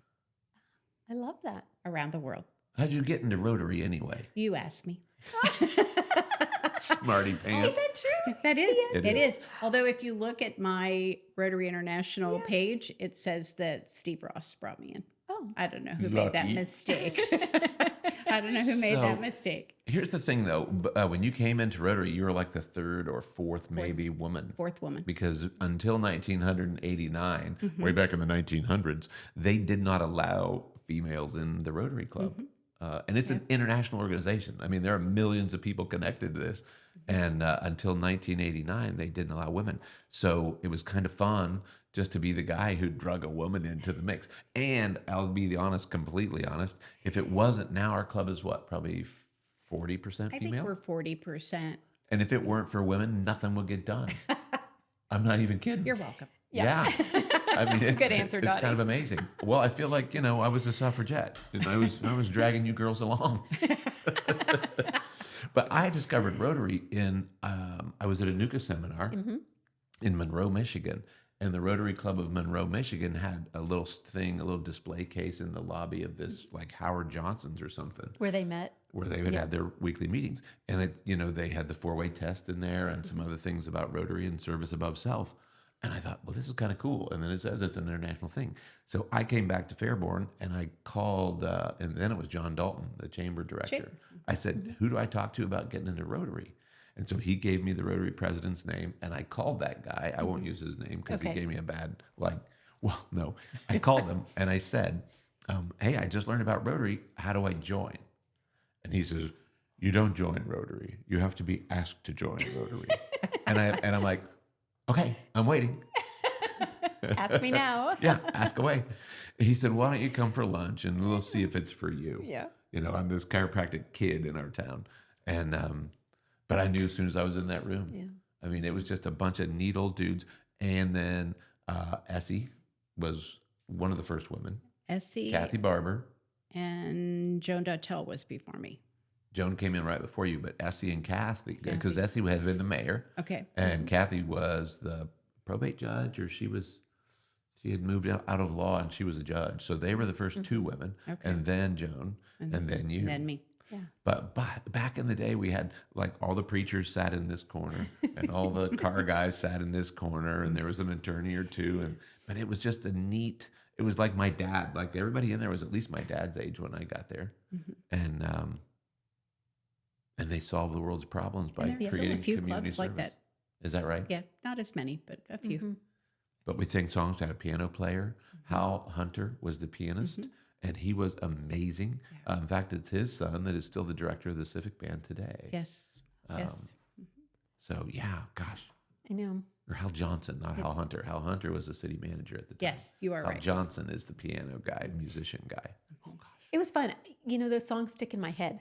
[SPEAKER 1] I love that.
[SPEAKER 3] around the world.
[SPEAKER 2] How'd you get into Rotary anyway?
[SPEAKER 3] You asked me.
[SPEAKER 2] Smarty pants.
[SPEAKER 1] true?
[SPEAKER 3] That is.
[SPEAKER 2] It
[SPEAKER 3] It
[SPEAKER 2] is.
[SPEAKER 3] is. Although if you look at my Rotary International page, it says that Steve Ross brought me in.
[SPEAKER 1] Oh.
[SPEAKER 3] I don't know who made that
[SPEAKER 2] Lucky.
[SPEAKER 3] mistake. I don't know who made that
[SPEAKER 2] So-
[SPEAKER 3] mistake.
[SPEAKER 2] Here's the thing, though. When you came into Rotary, you were like the third or fourth, maybe, woman.
[SPEAKER 3] Fourth woman.
[SPEAKER 2] Because until 1989,
[SPEAKER 3] Mm-hmm.
[SPEAKER 2] way back in the 1900s, they did not allow females in the Rotary Club.
[SPEAKER 3] Mm-hmm.
[SPEAKER 2] And it's an international organization. I mean, there are millions of people connected to this. And until 1989, they didn't allow women. So it was kind of fun just to be the guy who drug a woman into the mix. And I'll be completely honest, if it wasn't, now our club is what, probably 40%
[SPEAKER 3] I
[SPEAKER 2] female?
[SPEAKER 3] think we're 40%.
[SPEAKER 2] And if it weren't for women, nothing would get done. I'm not even kidding.
[SPEAKER 3] You're welcome.
[SPEAKER 2] Yeah. I mean, it's,
[SPEAKER 1] Good answer,
[SPEAKER 2] it's
[SPEAKER 1] Dottie.
[SPEAKER 2] kind of amazing. Well, I feel like, I was a suffragette. And I was dragging you girls along. But I discovered Rotary I was at a NUCA seminar in Monroe, Michigan. And the Rotary Club of Monroe, Michigan had a little display case in the lobby of this, like Howard Johnson's or something,
[SPEAKER 1] Where they met.
[SPEAKER 2] where they would have their weekly meetings. And they had the 4-way test in there and some other things about Rotary and service above self. And I thought, well, this is kind of cool. And then it says it's an international thing. So I came back to Fairborn and I called, and then it was John Dalton, the chamber director. I said, who do I talk to about getting into Rotary? And so he gave me the Rotary president's name, and I called that guy. I won't use his name because he
[SPEAKER 1] Okay.
[SPEAKER 2] gave me a bad, no. I called him and I said, hey, I just learned about Rotary. How do I join? And he says, you don't join Rotary. You have to be asked to join Rotary. and I'm like, okay, I'm waiting.
[SPEAKER 1] Ask me now.
[SPEAKER 2] Yeah, ask away. He said, why don't you come for lunch and we'll see if it's for you.
[SPEAKER 1] Yeah.
[SPEAKER 2] I'm this chiropractic kid in our town. And, but I knew as soon as I was in that room.
[SPEAKER 1] Yeah.
[SPEAKER 2] I mean, it was just a bunch of neat old dudes. And then Essie was one of the first women.
[SPEAKER 3] Essie
[SPEAKER 2] Kathy Barber.
[SPEAKER 3] and Joan Dottel was before me.
[SPEAKER 2] Joan came in right before you, but Essie and Kathy, because Essie had been the mayor.
[SPEAKER 3] Okay.
[SPEAKER 2] And Kathy was the probate judge, or she had moved out of law and she was a judge. So they were the first two women.
[SPEAKER 3] Okay.
[SPEAKER 2] And then Joan, and then you.
[SPEAKER 3] And then me.
[SPEAKER 1] Yeah.
[SPEAKER 2] But back in the day, we had like all the preachers sat in this corner and all the car guys sat in this corner, and there was an attorney or two. But it was just it was like my dad, like everybody in there was at least my dad's age when I got there. And they solved the world's problems by
[SPEAKER 3] And there's still
[SPEAKER 2] creating
[SPEAKER 3] a few
[SPEAKER 2] community
[SPEAKER 3] clubs like
[SPEAKER 2] service.
[SPEAKER 3] that.
[SPEAKER 2] Is that right?
[SPEAKER 3] Yeah, not as many, but a few.
[SPEAKER 2] But we sang songs, had a piano player. Hal Hunter was the pianist, and he was amazing.
[SPEAKER 3] Yeah.
[SPEAKER 2] In fact, it's his son that is still the director of the Civic Band today.
[SPEAKER 3] Yes. Yes.
[SPEAKER 2] So, yeah, gosh.
[SPEAKER 1] I know.
[SPEAKER 2] Or Hal Johnson, not Hal Hunter. Hal Hunter was the city manager at the time.
[SPEAKER 3] Yes, you are
[SPEAKER 2] Hal
[SPEAKER 3] right.
[SPEAKER 2] Johnson is the piano guy, musician guy. Oh, gosh.
[SPEAKER 1] It was fun. You know, those songs stick in my head.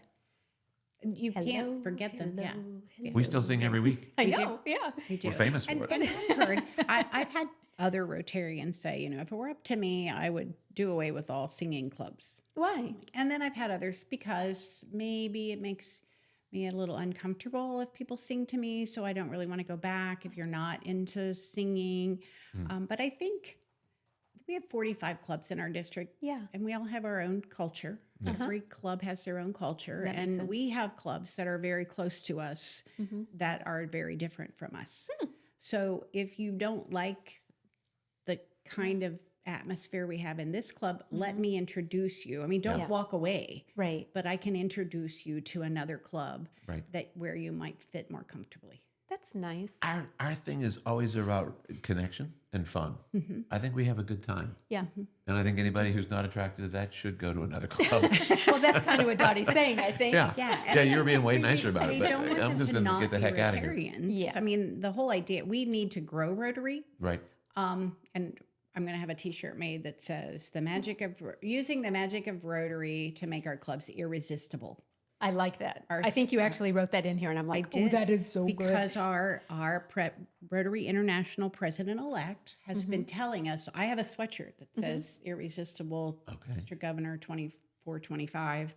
[SPEAKER 3] You
[SPEAKER 1] Hello,
[SPEAKER 3] can't forget them. Yeah.
[SPEAKER 1] hello,
[SPEAKER 2] We still sing every week.
[SPEAKER 1] I
[SPEAKER 3] We do.
[SPEAKER 1] know. Yeah.
[SPEAKER 3] We do.
[SPEAKER 2] We're famous for
[SPEAKER 3] And
[SPEAKER 2] it.
[SPEAKER 3] I've heard, I've had other Rotarians say, if it were up to me, I would do away with all singing clubs.
[SPEAKER 1] Why?
[SPEAKER 3] And then I've had others because maybe it makes me a little uncomfortable if people sing to me. So I don't really want to go back if you're not into singing. But I think we have 45 clubs in our district.
[SPEAKER 1] Yeah.
[SPEAKER 3] And we all have our own culture. Every club has their own culture.
[SPEAKER 1] That makes
[SPEAKER 3] And
[SPEAKER 1] sense.
[SPEAKER 3] we have clubs that are very close to us that are very different from us. So if you don't like the kind of atmosphere we have in this club, let me introduce you. I mean, don't
[SPEAKER 1] Yeah.
[SPEAKER 3] walk away,
[SPEAKER 1] Right.
[SPEAKER 3] but I can introduce you to another club
[SPEAKER 2] Right.
[SPEAKER 3] where you might fit more comfortably.
[SPEAKER 1] That's nice.
[SPEAKER 2] Our thing is always about connection and fun. I think we have a good time.
[SPEAKER 1] Yeah.
[SPEAKER 2] And I think anybody who's not attracted to that should go to another club.
[SPEAKER 1] Well, that's kind of what Dottie's saying, I think.
[SPEAKER 2] Yeah.
[SPEAKER 3] Yeah,
[SPEAKER 2] Yeah, you were being way
[SPEAKER 3] we-
[SPEAKER 2] nicer about
[SPEAKER 3] we
[SPEAKER 2] it. But
[SPEAKER 3] don't want
[SPEAKER 2] I'm
[SPEAKER 3] them
[SPEAKER 2] just
[SPEAKER 3] to
[SPEAKER 2] going to
[SPEAKER 3] not
[SPEAKER 2] get the
[SPEAKER 3] be
[SPEAKER 2] heck out of here.
[SPEAKER 3] Rotarians.
[SPEAKER 1] Yes.
[SPEAKER 3] I mean, the whole idea, we need to grow Rotary.
[SPEAKER 2] Right.
[SPEAKER 3] And I'm going to have a T-shirt made that says using the magic of Rotary to make our clubs irresistible.
[SPEAKER 1] I like that.
[SPEAKER 3] Our
[SPEAKER 1] I think you actually wrote that in here, and I'm like, oh,
[SPEAKER 3] did,
[SPEAKER 1] that is so good.
[SPEAKER 3] because our Rotary International president-elect has been telling us. I have a sweatshirt that says "Irresistible,
[SPEAKER 2] Okay.
[SPEAKER 3] Mr. Governor 2425."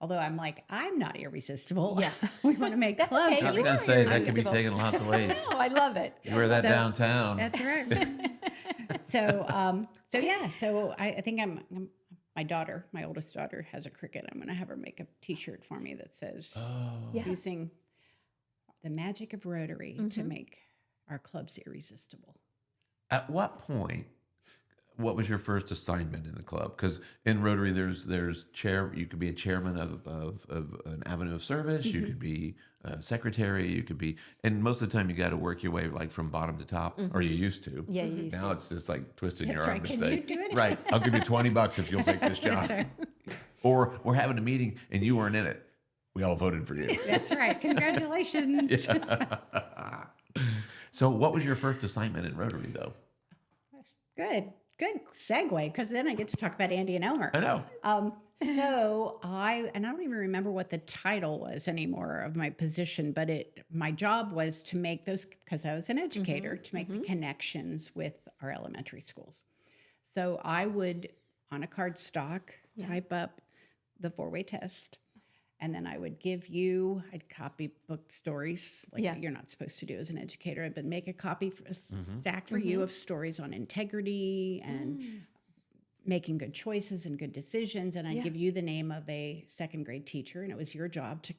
[SPEAKER 3] Although I'm like, I'm not irresistible.
[SPEAKER 1] Yeah.
[SPEAKER 3] We want to make
[SPEAKER 1] That's
[SPEAKER 3] clubs.
[SPEAKER 1] okay.
[SPEAKER 2] I was
[SPEAKER 1] You
[SPEAKER 2] going
[SPEAKER 1] are
[SPEAKER 2] to say that could be
[SPEAKER 1] irresistible.
[SPEAKER 2] taken lots of ways.
[SPEAKER 1] Oh, I love it.
[SPEAKER 2] You wear that
[SPEAKER 3] So-
[SPEAKER 2] downtown.
[SPEAKER 3] That's right. So yeah. So I think my daughter, my oldest daughter, has a cricket. I'm going to have her make a T-shirt for me that says
[SPEAKER 1] Yeah.
[SPEAKER 3] using the magic of Rotary to make our clubs irresistible.
[SPEAKER 2] At what point, what was your first assignment in the club? Because in Rotary, there's chair. You could be a chairman of an avenue of service. You could be a secretary. You could be, and most of the time you got to work your way like from bottom to top, or you used to.
[SPEAKER 1] Yeah, you used
[SPEAKER 2] Now it's just like twisting your
[SPEAKER 3] That's
[SPEAKER 2] arm
[SPEAKER 3] right.
[SPEAKER 2] to
[SPEAKER 3] Can
[SPEAKER 2] say,
[SPEAKER 3] you do it?
[SPEAKER 2] right, I'll give you $20 if you'll take this job.
[SPEAKER 3] right.
[SPEAKER 2] Or we're having a meeting and you weren't in it. We all voted for you.
[SPEAKER 3] That's right. Congratulations.
[SPEAKER 2] So, what was your first assignment in Rotary, though?
[SPEAKER 3] Good segue, because then I get to talk about Andy and Elmer.
[SPEAKER 2] I know.
[SPEAKER 3] So I don't even remember what the title was anymore of my position, but my job was to make those, because I was an educator, to make the connections with our elementary schools. So I would, on a cardstock, type up the 4-way test. And then I would give you, I'd copy book stories like you're not supposed to do as an educator, but make a copy stack for you of stories on integrity and making good choices and good decisions. And I'd give you the name of a second grade teacher, and it was your job to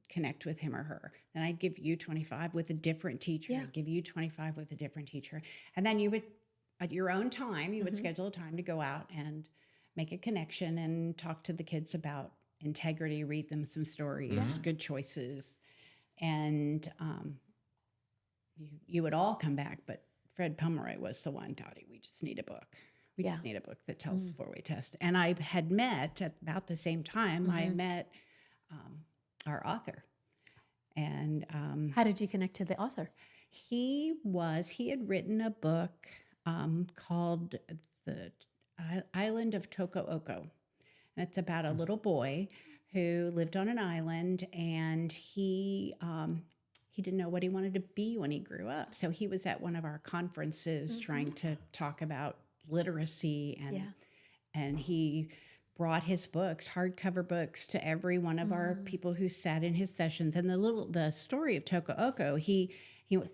[SPEAKER 3] connect with him or her. Then I'd give you 25 with a different teacher. I'd give you 25 with a different teacher. And then you would, at your own time, you would schedule a time to go out and make a connection and talk to the kids about integrity, read them some stories, good choices. And you would all come back, but Fred Pomeroy was the one, Dottie, we just need a book. We just need a book that tells the 4-way test. And I had met at about the same time, I met our author. And
[SPEAKER 1] How did you connect to the author?
[SPEAKER 3] he had written a book called The Island of Toko Oko. And it's about a little boy who lived on an island, and he he didn't know what he wanted to be when he grew up. So he was at one of our conferences trying to talk about literacy, and he brought his books, hardcover books, to every one of our people who sat in his sessions. And the story of Toko'oko, he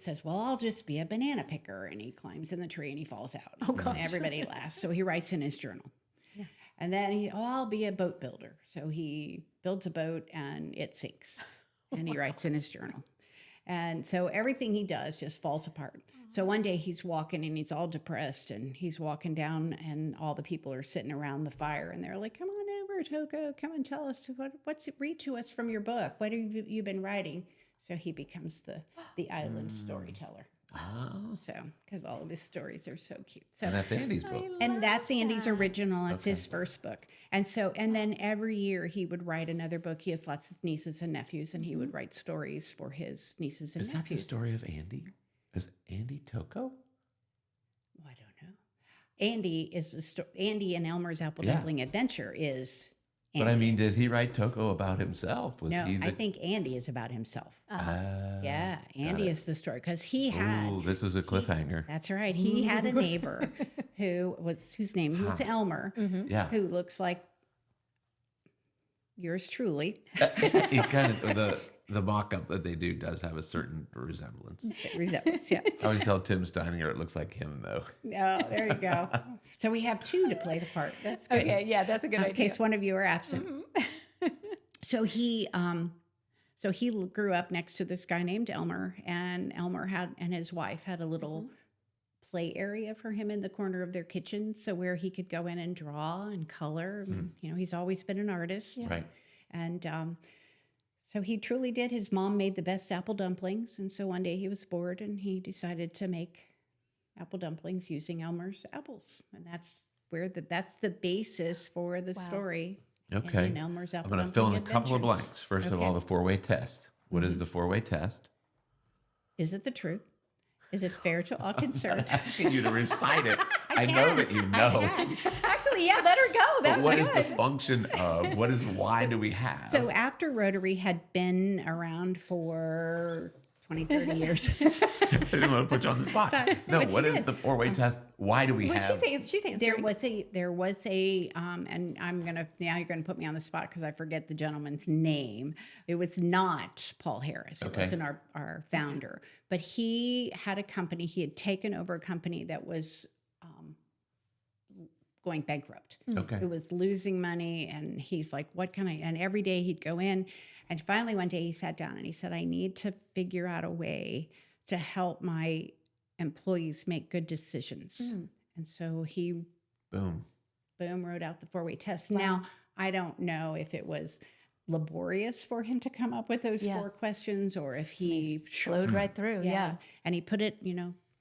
[SPEAKER 3] says, well, I'll just be a banana picker. And he climbs in the tree and he falls out.
[SPEAKER 1] Oh, gosh.
[SPEAKER 3] And everybody laughs. So he writes in his journal.
[SPEAKER 1] Yeah.
[SPEAKER 3] And then I'll be a boat builder. So he builds a boat and it sinks. And he writes in his journal. And so everything he does just falls apart. So one day he's walking and he's all depressed, and he's walking down, and all the people are sitting around the fire, and they're like, come on over, Toko, come and tell us, read to us from your book. What have you been writing? So he becomes the island storyteller.
[SPEAKER 2] Oh.
[SPEAKER 3] So, because all of his stories are so cute. So,
[SPEAKER 2] And that's Andy's book.
[SPEAKER 3] and that's Andy's original. It's his first book. And then every year he would write another book. He has lots of nieces and nephews, and he would write stories for his nieces and
[SPEAKER 2] Is that
[SPEAKER 3] nephews.
[SPEAKER 2] the story of Andy? Is Andy Toko?
[SPEAKER 3] Oh, I don't know. Andy is Andy and Elmer's Apple Dumpling Adventure is. Andy.
[SPEAKER 2] But I mean, did he write Toko about himself? Was
[SPEAKER 3] No,
[SPEAKER 2] he the...
[SPEAKER 3] I think Andy is about himself. Yeah,
[SPEAKER 2] got
[SPEAKER 3] Andy
[SPEAKER 2] it.
[SPEAKER 3] is the story, because he had.
[SPEAKER 2] Ooh, this is a cliffhanger.
[SPEAKER 3] That's right. He had a neighbor whose name was Elmer,
[SPEAKER 2] Yeah.
[SPEAKER 3] who looks like yours truly.
[SPEAKER 2] He kind of the mock-up that they do does have a certain resemblance.
[SPEAKER 3] Resemblance, yeah.
[SPEAKER 2] I always tell Tim Steininger it looks like him, though.
[SPEAKER 3] Oh, there you go. So we have two to play the part. That's good.
[SPEAKER 1] Okay, yeah, that's a good
[SPEAKER 3] In
[SPEAKER 1] idea.
[SPEAKER 3] case one of you are absent. So he grew up next to this guy named Elmer, and Elmer and his wife had a little play area for him in the corner of their kitchen, so where he could go in and draw and color. He's always been an artist,
[SPEAKER 2] Right.
[SPEAKER 3] and so he truly did. His mom made the best apple dumplings, and so one day he was bored and he decided to make apple dumplings using Elmer's apples, and that's the basis for the story.
[SPEAKER 2] Okay.
[SPEAKER 3] In Elmer's
[SPEAKER 2] I'm
[SPEAKER 3] Apple
[SPEAKER 2] going to fill in a
[SPEAKER 3] Dumpling
[SPEAKER 2] couple of
[SPEAKER 3] Adventures.
[SPEAKER 2] blanks. First of
[SPEAKER 3] Okay.
[SPEAKER 2] all, the four-way test. What is the four-way test?
[SPEAKER 3] Is it the truth? Is it fair to all concerned?
[SPEAKER 2] Asking you to recite it. I know that you know.
[SPEAKER 1] Actually, yeah, let her go. That
[SPEAKER 2] But what
[SPEAKER 1] was
[SPEAKER 2] is
[SPEAKER 1] good.
[SPEAKER 2] the function of? Why do we have?
[SPEAKER 3] So after Rotary had been around for 20, 30 years.
[SPEAKER 2] I didn't want to put you on the spot. No,
[SPEAKER 3] But you
[SPEAKER 2] what is
[SPEAKER 3] did.
[SPEAKER 2] the four-way test? Why do we
[SPEAKER 1] Well,
[SPEAKER 2] have?
[SPEAKER 1] she's answering.
[SPEAKER 3] There was a and now you're gonna put me on the spot because I forget the gentleman's name. It was not Paul Harris. It
[SPEAKER 2] Okay.
[SPEAKER 3] wasn't our founder, but he had a company. He had taken over a company that was going bankrupt.
[SPEAKER 2] Okay.
[SPEAKER 3] It was losing money, and he's like, what can I? And every day he'd go in, and finally one day he sat down and he said, I need to figure out a way to help my employees make good decisions. And so he
[SPEAKER 2] Boom.
[SPEAKER 3] wrote out the four-way test. Now, I don't know if it was laborious for him to come up with those four questions, or if he
[SPEAKER 1] Flowed right through. Yeah.
[SPEAKER 3] And he put it,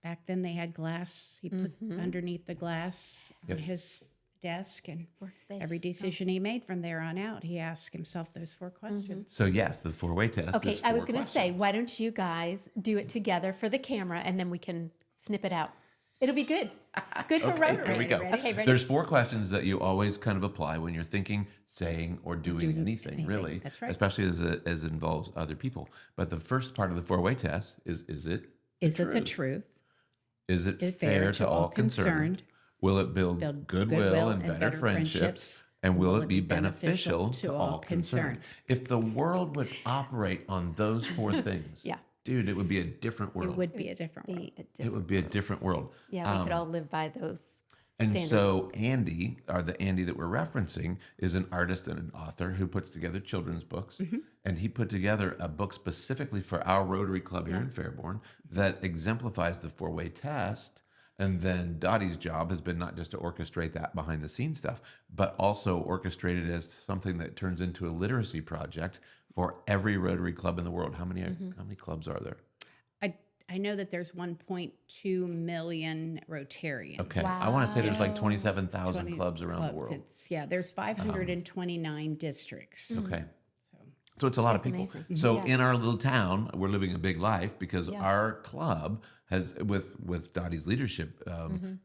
[SPEAKER 3] back then they had glass. He put underneath the glass on his desk, and
[SPEAKER 1] Workspace.
[SPEAKER 3] every decision he made from there on out, he asked himself those four questions.
[SPEAKER 2] So yes, the four-way test.
[SPEAKER 1] Okay,
[SPEAKER 2] is
[SPEAKER 1] I was
[SPEAKER 2] four
[SPEAKER 1] going to say,
[SPEAKER 2] questions.
[SPEAKER 1] why don't you guys do it together for the camera, and then we can snip it out. It'll be good. Good for
[SPEAKER 2] Okay,
[SPEAKER 1] Rotary.
[SPEAKER 2] here we go.
[SPEAKER 1] Okay, ready?
[SPEAKER 2] There's four questions that you always kind of apply when you're thinking, saying, or doing anything, really.
[SPEAKER 3] That's right.
[SPEAKER 2] Especially as it involves other people. But the first part of the four-way test is it
[SPEAKER 3] the truth?
[SPEAKER 2] Is it fair to all concerned? Will it build goodwill and better friendships? And will it be beneficial to all concerned? If the world would operate on those four things,
[SPEAKER 1] Yeah.
[SPEAKER 2] dude, it would be a different world.
[SPEAKER 3] It would be a different one.
[SPEAKER 2] It would be a different world.
[SPEAKER 1] Yeah, we could all live by those
[SPEAKER 2] And
[SPEAKER 1] standards.
[SPEAKER 2] so Andy, or the Andy that we're referencing, is an artist and an author who puts together children's books. And he put together a book specifically for our Rotary Club here in Fairborn that exemplifies the four-way test. And then Dottie's job has been not just to orchestrate that behind the scenes stuff, but also orchestrate it as something that turns into a literacy project for every Rotary Club in the world. How many clubs are there?
[SPEAKER 3] I know that there's 1.2 million Rotarians.
[SPEAKER 2] Okay. I want to say there's like 27,000
[SPEAKER 3] 20
[SPEAKER 2] clubs around the
[SPEAKER 3] clubs.
[SPEAKER 2] world.
[SPEAKER 3] There's 529 districts.
[SPEAKER 2] Okay. So it's a lot of
[SPEAKER 1] That's
[SPEAKER 2] people.
[SPEAKER 1] amazing.
[SPEAKER 2] So in our little town, we're living a big life because our club has, with Dottie's leadership,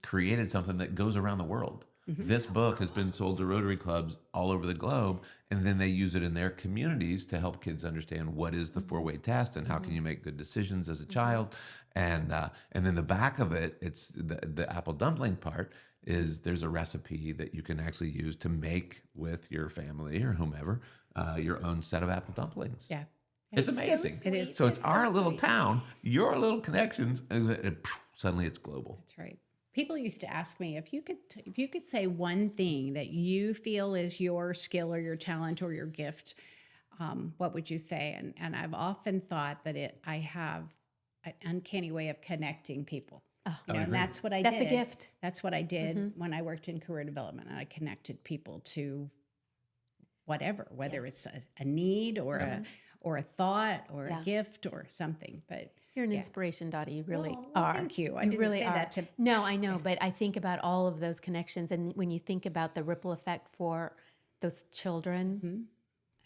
[SPEAKER 2] created something that goes around the world. This book has been sold to Rotary clubs all over the globe, and then they use it in their communities to help kids understand what is the four-way test and how can you make good decisions as a child. And then the back of it, it's the apple dumpling part is there's a recipe that you can actually use to make with your family or whomever your own set of apple dumplings.
[SPEAKER 3] Yeah.
[SPEAKER 2] It's
[SPEAKER 1] It's so
[SPEAKER 2] amazing.
[SPEAKER 1] sweet.
[SPEAKER 3] It is.
[SPEAKER 2] So it's
[SPEAKER 1] It's
[SPEAKER 2] our
[SPEAKER 1] so
[SPEAKER 2] little
[SPEAKER 1] sweet.
[SPEAKER 2] town, your little connections, and suddenly it's global.
[SPEAKER 3] That's right. People used to ask me if you could say one thing that you feel is your skill or your talent or your gift, what would you say? And I've often thought that I have an uncanny way of connecting people.
[SPEAKER 1] Oh,
[SPEAKER 3] You know, and
[SPEAKER 2] agree.
[SPEAKER 3] that's what I
[SPEAKER 1] that's
[SPEAKER 3] did.
[SPEAKER 1] a gift.
[SPEAKER 3] That's what I did when I worked in career development, and I connected people to whatever, whether it's a need or a thought or
[SPEAKER 1] Yeah.
[SPEAKER 3] a gift or something. But
[SPEAKER 1] You're an inspiration, Dottie. You really
[SPEAKER 3] well,
[SPEAKER 1] are.
[SPEAKER 3] thank you. I
[SPEAKER 1] You
[SPEAKER 3] didn't
[SPEAKER 1] really
[SPEAKER 3] say
[SPEAKER 1] are.
[SPEAKER 3] that to
[SPEAKER 1] No, I know, but I think about all of those connections, and when you think about the ripple effect for those children,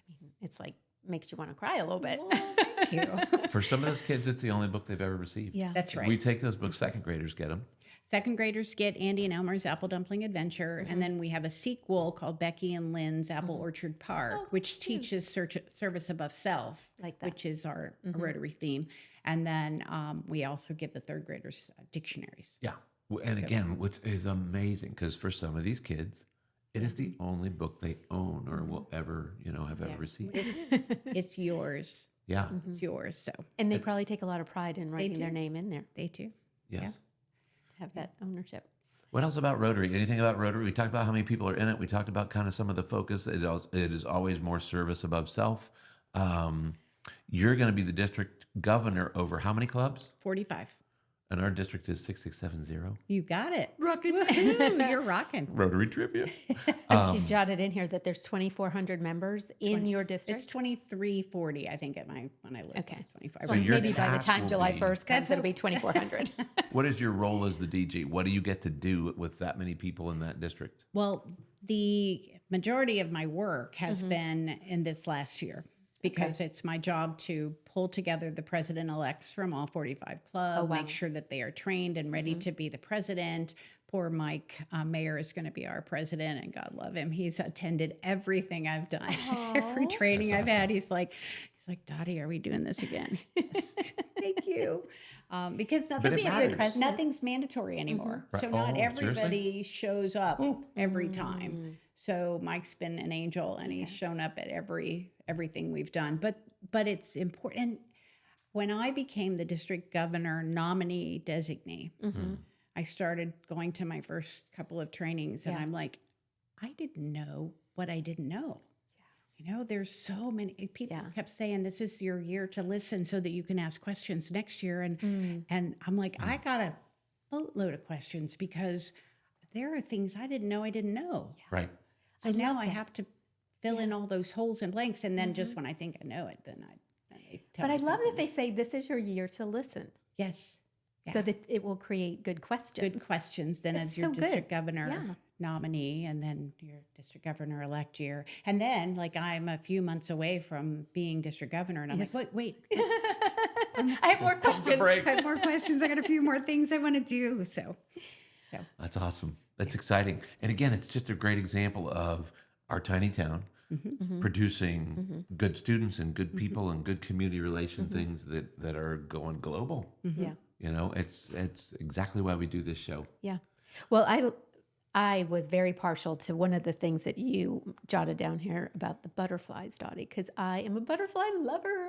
[SPEAKER 1] I mean, it's like makes you want to cry a little bit.
[SPEAKER 3] Well, thank you.
[SPEAKER 2] For some of those kids, it's the only book they've ever received.
[SPEAKER 1] Yeah,
[SPEAKER 3] That's right.
[SPEAKER 2] We take those books, second graders get them.
[SPEAKER 3] Second graders get Andy and Elmer's Apple Dumpling Adventure, and then we have a sequel called Becky and Lynn's Apple Orchard Park, which teaches service above self,
[SPEAKER 1] Like that.
[SPEAKER 3] which is our Rotary theme. And then we also give the third graders dictionaries.
[SPEAKER 2] Yeah. And again, which is amazing because for some of these kids, it is the only book they own or will ever, have ever received.
[SPEAKER 3] It's yours.
[SPEAKER 2] Yeah.
[SPEAKER 3] It's yours. So
[SPEAKER 1] and they probably take a lot of pride in writing their
[SPEAKER 3] do.
[SPEAKER 1] name in there
[SPEAKER 3] they do.
[SPEAKER 2] Yes.
[SPEAKER 1] to have that ownership.
[SPEAKER 2] What else about Rotary? Anything about Rotary? We talked about how many people are in it. We talked about kind of some of the focus. It is always more service above self. You're going to be the district governor over how many clubs?
[SPEAKER 3] 45.
[SPEAKER 2] And our district is 6670.
[SPEAKER 3] You got it.
[SPEAKER 2] Rocking.
[SPEAKER 3] Woohoo, you're rocking.
[SPEAKER 2] Rotary trivia.
[SPEAKER 1] And she jotted in here that there's 2,400 members in your
[SPEAKER 3] It's
[SPEAKER 1] district.
[SPEAKER 3] 2340, I think, when I looked.
[SPEAKER 1] Okay.
[SPEAKER 3] It's 25.
[SPEAKER 2] So
[SPEAKER 1] Well,
[SPEAKER 2] your
[SPEAKER 1] maybe by the
[SPEAKER 2] task
[SPEAKER 1] time
[SPEAKER 2] will
[SPEAKER 1] July
[SPEAKER 2] be-
[SPEAKER 1] 1st comes, it'll be 2,400.
[SPEAKER 2] What is your role as the DG? What do you get to do with that many people in that district?
[SPEAKER 3] Well, the majority of my work has been in this last year because it's my job to pull together the president-elects from all 45 clubs, make sure that they are trained and ready to be the president. Poor Mike Mayer is going to be our president, and God love him. He's attended everything I've done, every training I've had. He's like, Dottie, are we doing this again? Yes. Thank you. Because
[SPEAKER 2] But it matters.
[SPEAKER 3] nothing's mandatory anymore.
[SPEAKER 2] Right.
[SPEAKER 3] So not
[SPEAKER 2] Oh, seriously?
[SPEAKER 3] everybody shows up every time. So Mike's been an angel, and he's shown up at everything we've done. But it's important. When I became the district governor nominee designee, I started going to my first couple of trainings, and I'm like, I didn't know what I didn't know. There's so many people kept saying this is your year to listen so that you can ask questions next year. And I'm like, I got a boatload of questions because there are things I didn't know.
[SPEAKER 2] Right.
[SPEAKER 3] So now I have to fill in all those holes and blanks. And then just when I think I know it, then they tell
[SPEAKER 1] But I
[SPEAKER 3] me
[SPEAKER 1] love that
[SPEAKER 3] something.
[SPEAKER 1] they say this is your year to listen,
[SPEAKER 3] Yes.
[SPEAKER 1] so that it will create good questions.
[SPEAKER 3] Good questions. Then
[SPEAKER 1] It's
[SPEAKER 3] as your
[SPEAKER 1] so good.
[SPEAKER 3] district governor
[SPEAKER 1] Yeah.
[SPEAKER 3] nominee, and then your district governor elect year. And then I'm a few months away from being district governor. And I'm like, wait.
[SPEAKER 1] I have more questions.
[SPEAKER 2] break.
[SPEAKER 3] I have more questions. I got a few more things I want to do. So
[SPEAKER 2] That's awesome. That's exciting. And again, it's just a great example of our tiny town producing good students and good people and good community relation things that are going global.
[SPEAKER 1] Yeah.
[SPEAKER 2] It's exactly why we do this show.
[SPEAKER 1] Yeah. Well, I was very partial to one of the things that you jotted down here about the butterflies, Dottie, because I am a butterfly lover.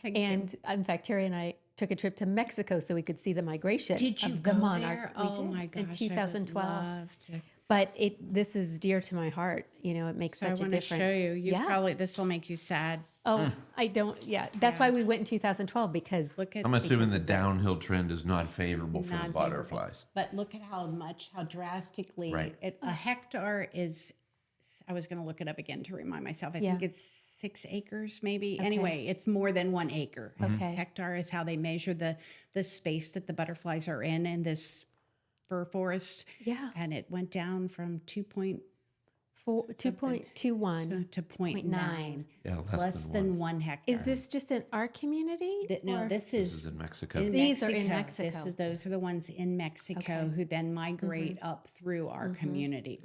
[SPEAKER 3] thank you.
[SPEAKER 1] And in fact, Terry and I took a trip to Mexico so we could see the migration
[SPEAKER 3] Did you
[SPEAKER 1] of the
[SPEAKER 3] go
[SPEAKER 1] monarchs.
[SPEAKER 3] there?
[SPEAKER 1] We
[SPEAKER 3] Oh
[SPEAKER 1] did,
[SPEAKER 3] my gosh,
[SPEAKER 1] in 2012.
[SPEAKER 3] I would love to.
[SPEAKER 1] But this is dear to my heart. It makes
[SPEAKER 3] So I
[SPEAKER 1] such a
[SPEAKER 3] want to
[SPEAKER 1] difference.
[SPEAKER 3] show you.
[SPEAKER 1] Yeah.
[SPEAKER 3] This will make you sad.
[SPEAKER 1] Oh, I don't. Yeah, that's why we went in 2012 because
[SPEAKER 3] Look at
[SPEAKER 2] I'm assuming the downhill trend is not favorable for
[SPEAKER 3] Not
[SPEAKER 2] the
[SPEAKER 3] favorable.
[SPEAKER 2] butterflies.
[SPEAKER 3] But look at how drastically
[SPEAKER 2] Right.
[SPEAKER 3] a hectare is. I was going to look it up again to remind myself. I
[SPEAKER 1] Yeah.
[SPEAKER 3] think it's 6 acres, maybe. Anyway, it's more than 1 acre.
[SPEAKER 1] Okay.
[SPEAKER 3] Hectare is how they measure the space that the butterflies are in this fir forest.
[SPEAKER 1] yeah,
[SPEAKER 3] And it went down from 2.4
[SPEAKER 1] 2.21
[SPEAKER 3] to 0.9,
[SPEAKER 2] Yeah,
[SPEAKER 3] less than 1 hectare.
[SPEAKER 1] Is this just in our community?
[SPEAKER 3] No,
[SPEAKER 1] or-
[SPEAKER 3] this
[SPEAKER 2] This
[SPEAKER 3] is
[SPEAKER 2] is in Mexico.
[SPEAKER 1] These are in Mexico.
[SPEAKER 3] Those are the ones in Mexico
[SPEAKER 1] Okay.
[SPEAKER 3] who then migrate up through our community.